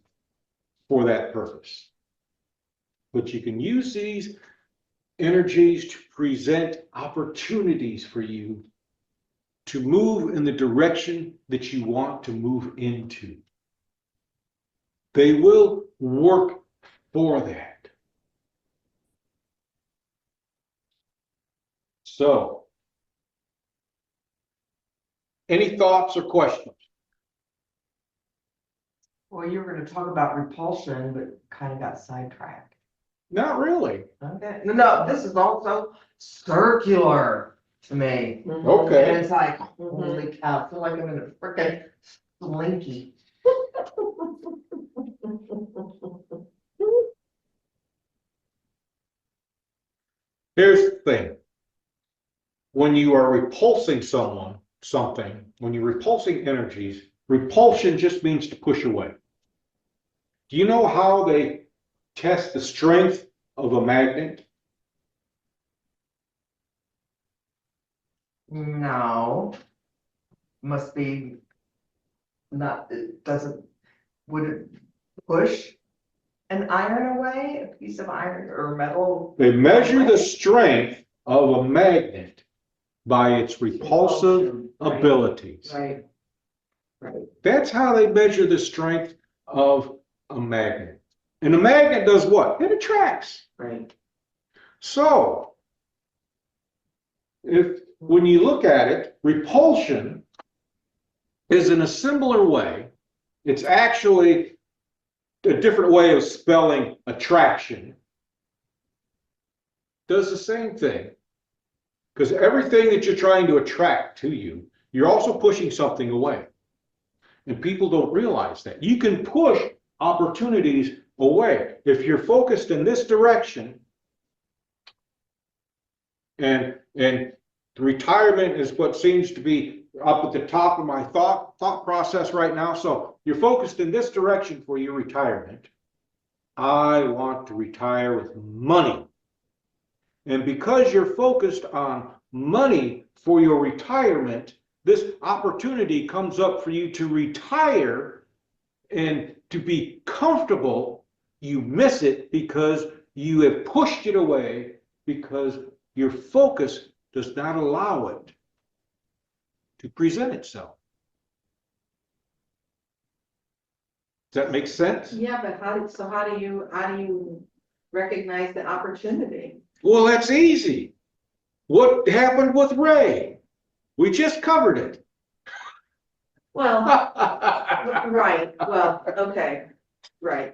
for that purpose. But you can use these energies to present opportunities for you to move in the direction that you want to move into. They will work for that. So, any thoughts or questions? Well, you were gonna talk about repulsion, but kind of got sidetracked. Not really. Okay, no, this is also circular to me. Mhm. Okay. And it's like, holy cow, I feel like I'm in a freaking slinky. Here's the thing. When you are repulsing something, when you're repulsing energies, repulsion just means to push away. Do you know how they test the strength of a magnet? No. Must be not, it doesn't, would it push an iron away, a piece of iron or metal? They measure the strength of a magnet by its repulsive Repulsion, right. abilities. Right. Right. That's how they measure the strength of a magnet. And a magnet does what? It attracts. Right. So, when you look at it, repulsion is in a similar way. It's actually a different way of spelling attraction. Does the same thing. Because everything that you're trying to attract to you, you're also pushing something away. And people don't realize that. You can push opportunities away. If you're focused in this direction, and retirement is what seems to be up at the top of my thought process right now. So you're focused in this direction for your retirement. I want to retire with money. And because you're focused on money for your retirement, this opportunity comes up for you to retire and to be comfortable. You miss it because you have pushed it away because your focus does not allow it to present itself. Does that make sense? Yeah, but how do you recognize the opportunity? Well, that's easy. What happened with Ray? We just covered it. Well, right, well, okay, right.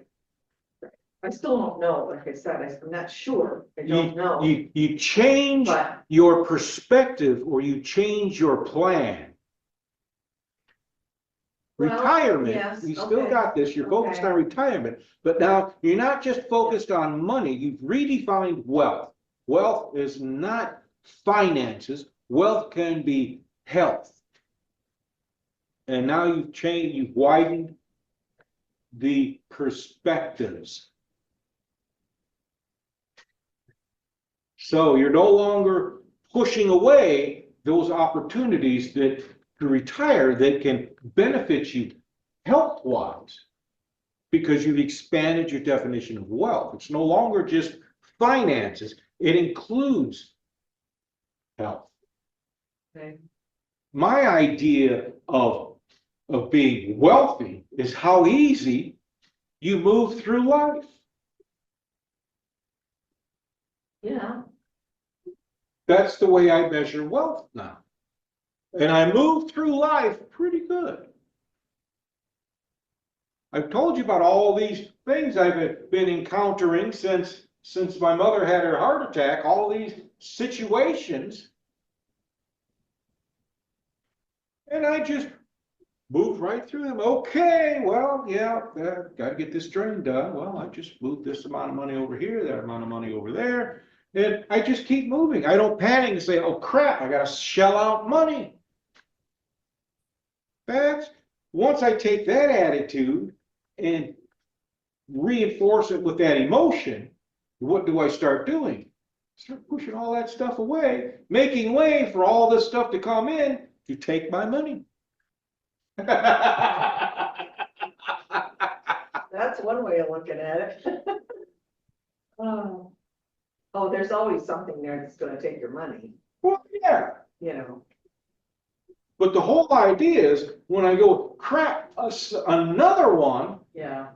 I still don't know, like I said, I'm not sure, I don't know, You change but, your perspective or you change your plan. Well, Retirement, yes, you still okay, got this, you're focused on retirement, but now you're not just focused on money, you've redefined wealth. Wealth is not finances, wealth can be health. And now you've changed, you've widened the perspectives. So you're no longer pushing away those opportunities that to retire that can benefit you health-wise because you've expanded your definition of wealth. It's no longer just finances, it includes health. okay, My idea of being wealthy is how easy you move through life. yeah, That's the way I measure wealth now. And I move through life pretty good. I've told you about all these things I've been encountering since my mother had her heart attack, all these situations. And I just moved right through them. Okay, well, yeah, got to get this drain done. Well, I just moved this amount of money over here, that amount of money over there. And I just keep moving. I don't panic and say, oh crap, I got to shell out money. Once I take that attitude and reinforce it with that emotion, what do I start doing? Start pushing all that stuff away, making way for all this stuff to come in to take my money. that's one way of looking at it. Oh, there's always something there that's gonna take your money, Well, yeah. you know, But the whole idea is when I go, crap, another one, yeah,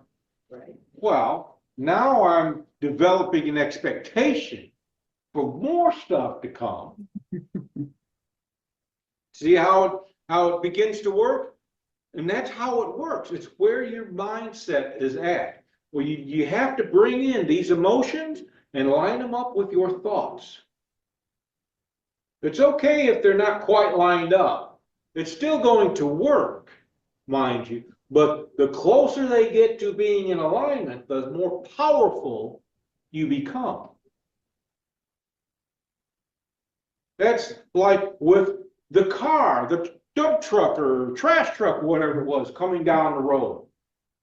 Right. Well, now I'm developing an expectation for more stuff to come. See how it begins to work? And that's how it works. It's where your mindset is at. Well, you have to bring in these emotions and line them up with your thoughts. It's okay if they're not quite lined up. It's still going to work, mind you. But the closer they get to being in alignment, the more powerful you become. That's like with the car, the dump truck or trash truck, whatever it was, coming down the road.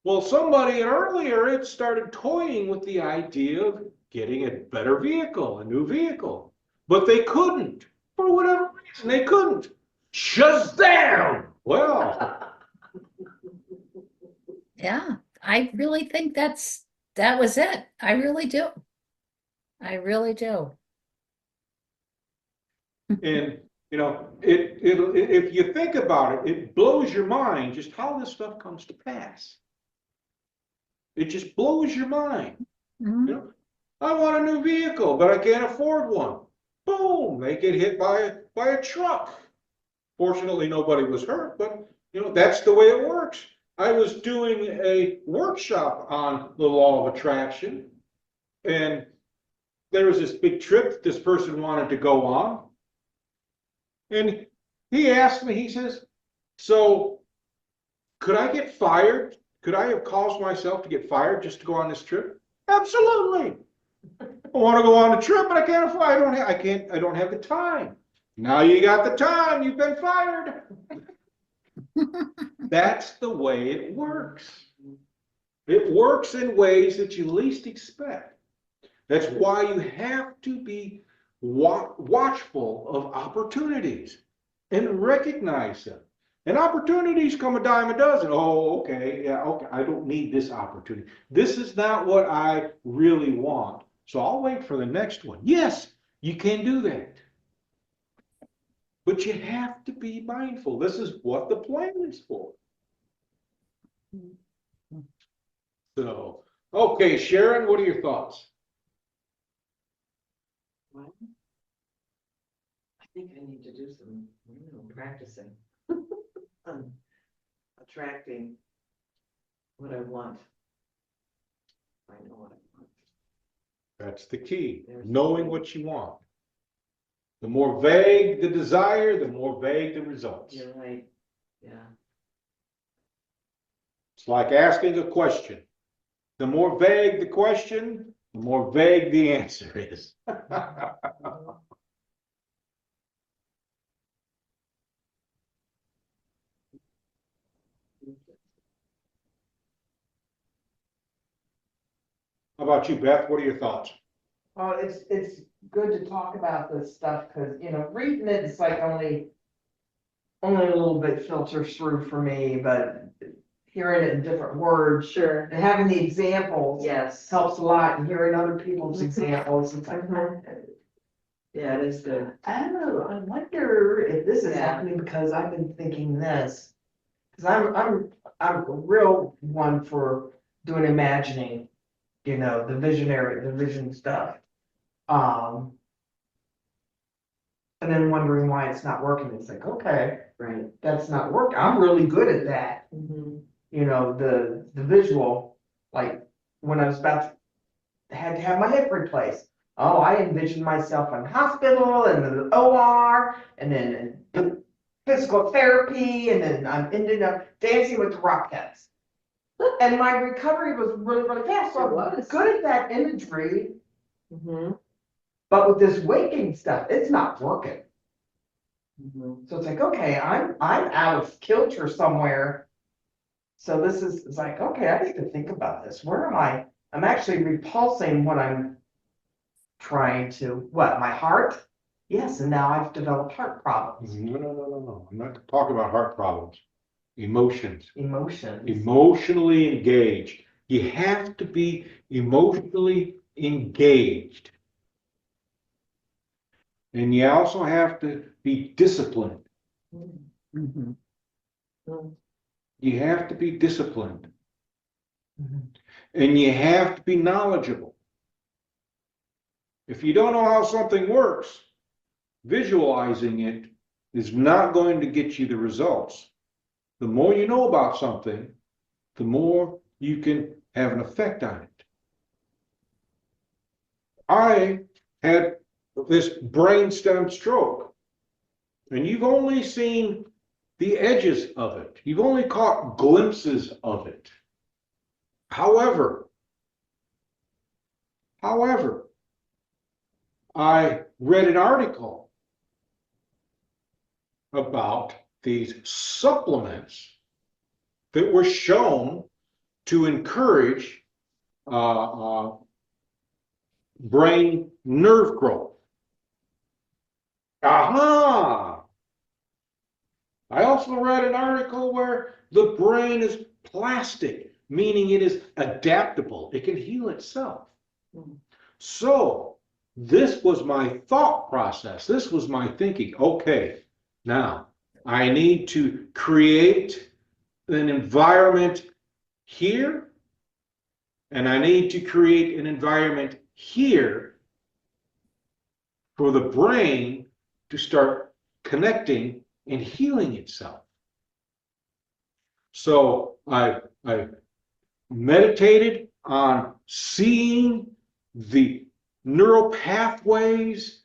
Well, somebody earlier had started toying with the idea of getting a better vehicle, a new vehicle. But they couldn't. For whatever reason, they couldn't. Shazam! Well, Yeah, I really think that was it. I really do. I really do. and if you think about it, it blows your mind just how this stuff comes to pass. It just blows your mind. Mhm. You know, I want a new vehicle, but I can't afford one. Boom, they get hit by a truck. Fortunately, nobody was hurt, but that's the way it works. I was doing a workshop on the law of attraction, and there was this big trip this person wanted to go on. And he asked me, he says, so could I get fired? Could I have caused myself to get fired just to go on this trip? Absolutely. I want to go on a trip, but I can't afford. I don't have the time. Now you got the time. You've been fired. That's the way it works. It works in ways that you least expect. That's why you have to be watchful of opportunities and recognize them. And opportunities come a dime a dozen. Oh, okay, yeah, okay. I don't need this opportunity. This is not what I really want. So I'll wait for the next one. Yes, you can do that. But you have to be mindful. This is what the plan is for. So, okay, Sharon, what are your thoughts? Well, I think I need to do some, practicing. on attracting what I want. I know what I want. That's the key, knowing what you want. The more vague the desire, the more vague the results. You're right, yeah. It's like asking a question. The more vague the question, the more vague the answer is. How about you, Beth? What are your thoughts? Well, it's good to talk about this stuff, because, reading it, it's like only a little bit filters through for me, but hearing it in different words Sure, and having the examples yes. helps a lot, and hearing other people's examples. It's like, Yeah, it is good. oh, I wonder if this is Yeah. happening because I've been thinking this. Because I'm a real one for doing imagining, the vision stuff. And then wondering why it's not working. It's like, okay, Right. that's not working. I'm really good at that. Mhm. The visual, like when I was had to have my hip replaced. Oh, I envisioned myself in hospital and the OR, and then physical therapy, and then I'm ended up dancing with the Rockettes. And my recovery was really, really fast. So It I was was. good at that imagery, Mhm. but with this waking stuff, it's not working. Mhm. So it's like, okay, I'm out of kilter somewhere. So this is, it's like, okay, I need to think about this. Where am I? I'm actually repulsing what I'm trying to, my heart? Yes, and now I've developed heart problems, No. I'm not talking about heart problems. Emotions. emotions. Emotionally engaged. You have to be emotionally engaged. And you also have to be disciplined. Mhm. Mhm. Mhm. You have to be disciplined. And you have to be knowledgeable. If you don't know how something works, visualizing it is not going to get you the results. The more you know about something, the more you can have an effect on it. I had this brainstem stroke, and you've only seen the edges of it. You've only caught glimpses of it. However, I read an article about these supplements that were shown to encourage brain nerve growth. Aha! I also read an article where the brain is plastic, meaning it is adaptable. It can heal itself. So this was my thought process. This was my thinking. Okay, now I need to create an environment here, and I need to create an environment here for the brain to start connecting and healing itself. So I meditated on seeing the neural pathways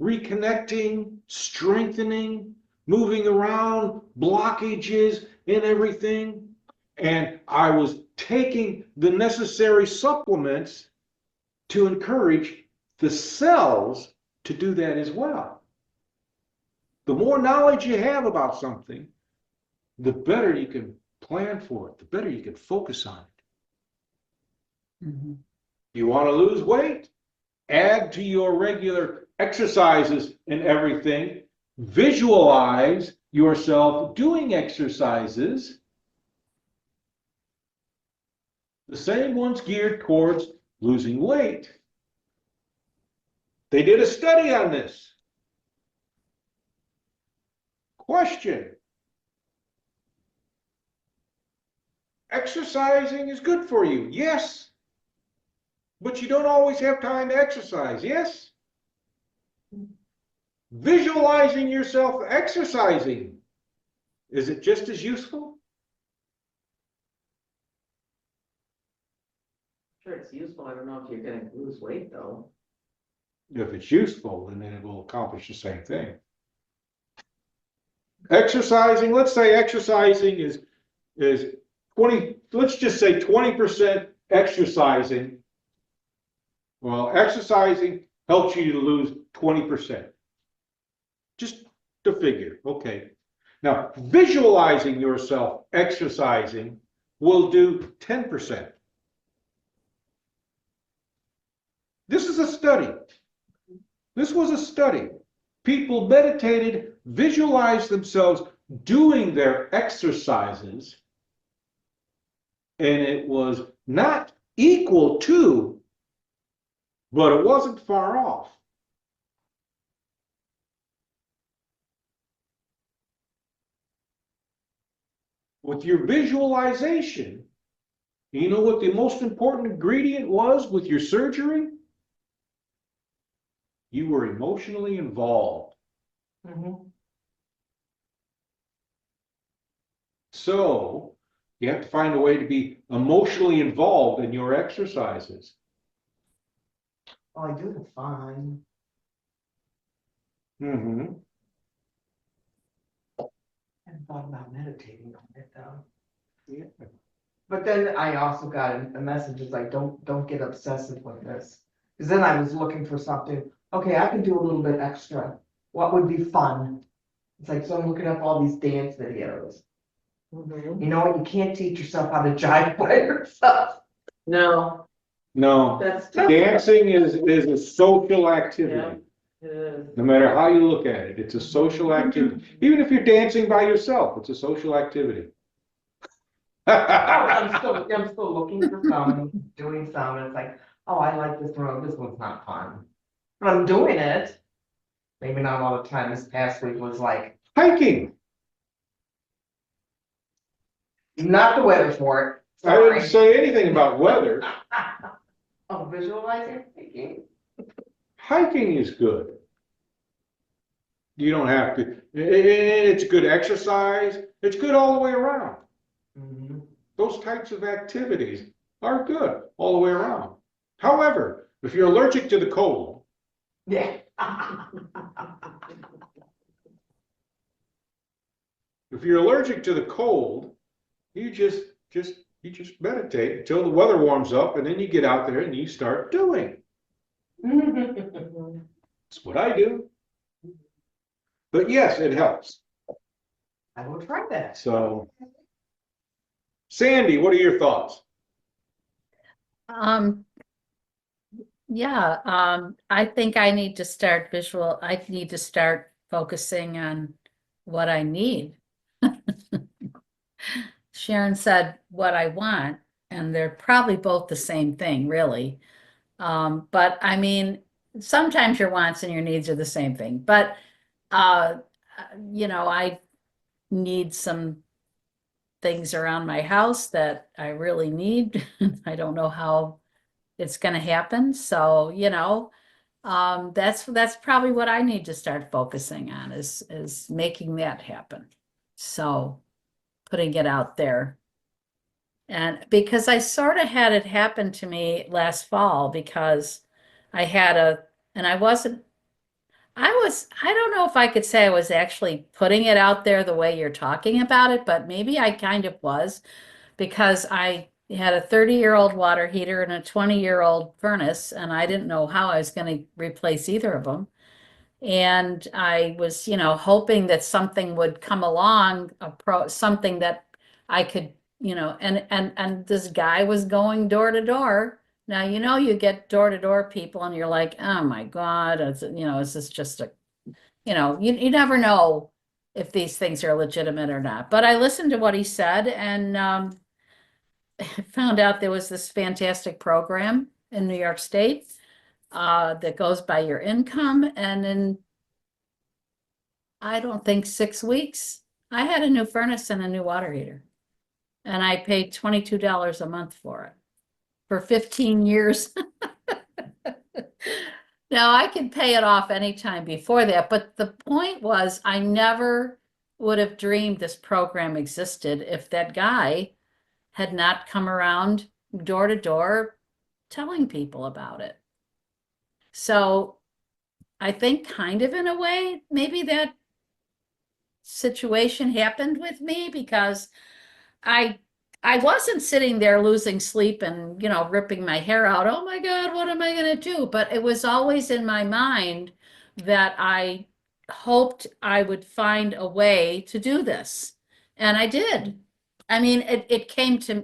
reconnecting, strengthening, moving around, blockages and everything. And I was taking the necessary supplements to encourage the cells to do that as well. The more knowledge you have about something, the better you can plan for it, the better you can focus on it. Mm-hmm. You want to lose weight? Add to your regular exercises and everything. Visualize yourself doing exercises, the same ones geared towards losing weight. They did a study on this. Question: exercising is good for you, yes, but you don't always have time to exercise, yes? Visualizing yourself exercising, is it just as useful? Sure, it's useful. I don't know if you're gonna lose weight though. If it's useful, then it will accomplish the same thing. Exercising, let's say exercising is 20, let's just say 20% exercising. Well, exercising helps you to lose 20%. Just to figure, okay. Now, visualizing yourself exercising will do 10%. This is a study. This was a study. People meditated, visualized themselves doing their exercises, and it was not equal to, but it wasn't far off. With your visualization, you know what the most important ingredient was with your surgery? You were emotionally involved. Mm-hmm. So you have to find a way to be emotionally involved in your exercises. Well, I do it fine. Mm-hmm. I haven't thought about meditating on it though. Yeah. But then I also got a message, it's like, don't get obsessive with this. Cause then I was looking for something, okay, I can do a little bit extra. What would be fun? It's like, so I'm looking up all these dance videos. Mm-hmm. You know what? You can't teach yourself how to jive by yourself. No, No, that's. dancing is a social activity. It is. No matter how you look at it, it's a social activity. Even if you're dancing by yourself, it's a social activity. I'm still looking for some, doing some, and it's like, oh, I like this one, this one's not fun. But I'm doing it. Maybe not all the time. This past week was like, Hiking. not the weather for it. I didn't say anything about weather. Oh, visualizing, thinking. Hiking is good. You don't have to, it's good exercise. It's good all the way around. Mhm. Those types of activities are good all the way around. However, if you're allergic to the cold, Yeah. if you're allergic to the cold, you just meditate until the weather warms up, and then you get out there and you start doing. That's what I do. But yes, it helps. I will try that. So, Sandy, what are your thoughts? Um, yeah, I think I need to start I need to start focusing on what I need. Sharon said what I want, and they're probably both the same thing, really. But I mean, sometimes your wants and your needs are the same thing, but uh, I need some things around my house that I really need. I don't know how it's gonna happen, so, that's probably what I need to start focusing on is making that happen. So putting it out there. And because I sort of had it happen to me last fall because I had and I don't know if I could say I was actually putting it out there the way you're talking about it, but maybe I kind of was because I had a 30-year-old water heater and a 20-year-old furnace, and I didn't know how I was going to replace either of them. And I was, hoping that something would come along, something that I could, and this guy was going door to door. Now, you get door to door people and you're like, oh my God, is this just you never know if these things are legitimate or not. But I listened to what he said and found out there was this fantastic program in New York State that goes by your income. And in I don't think 6 weeks. I had a new furnace and a new water heater. And I paid $22 a month for it for 15 years. Now I can pay it off anytime before that, but the point was I never would have dreamed this program existed if that guy had not come around door to door telling people about it. So I think kind of in a way, maybe that situation happened with me because I I wasn't sitting there losing sleep and, ripping my hair out. Oh my God, what am I going to do? But it was always in my mind that I hoped I would find a way to do this. And I did. I mean, it came to,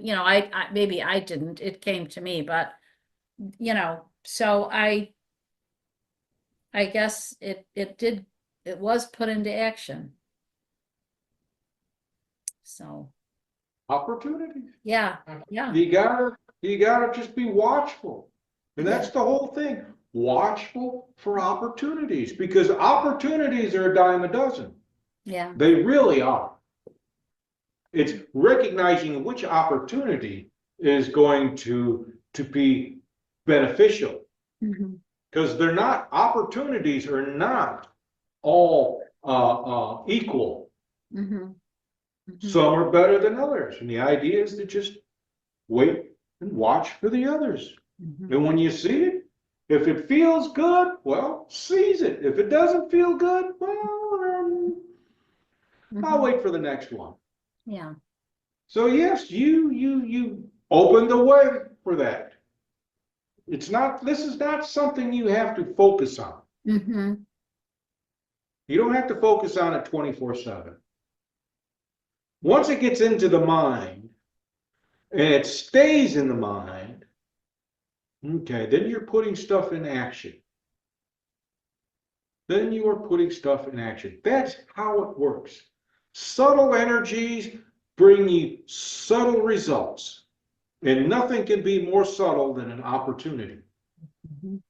maybe I didn't, it came to me, but, so I guess it was put into action. So, Opportunities. yeah, yeah, You gotta just be watchful. And yeah, that's the whole thing. Watchful for opportunities, because opportunities are a dime a dozen. yeah. They really are. It's recognizing which opportunity is going to be beneficial. Mhm. Because opportunities are not all equal. Mhm. Mhm. Some are better than others. And the idea is to just wait and watch for the others. Mhm. And when you see it, if it feels good, well, seize it. If it doesn't feel good, well, I'll Mhm. wait for the next one. Yeah. So yes, you open the way for that. This is not something you have to focus on. Mhm. You don't have to focus on it 24/7. Once it gets into the mind and it stays in the mind, okay, then you're putting stuff in action. Then you are putting stuff in action. That's how it works. Subtle energies bring you subtle results, and nothing can be more subtle than an opportunity. Mhm.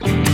Bye.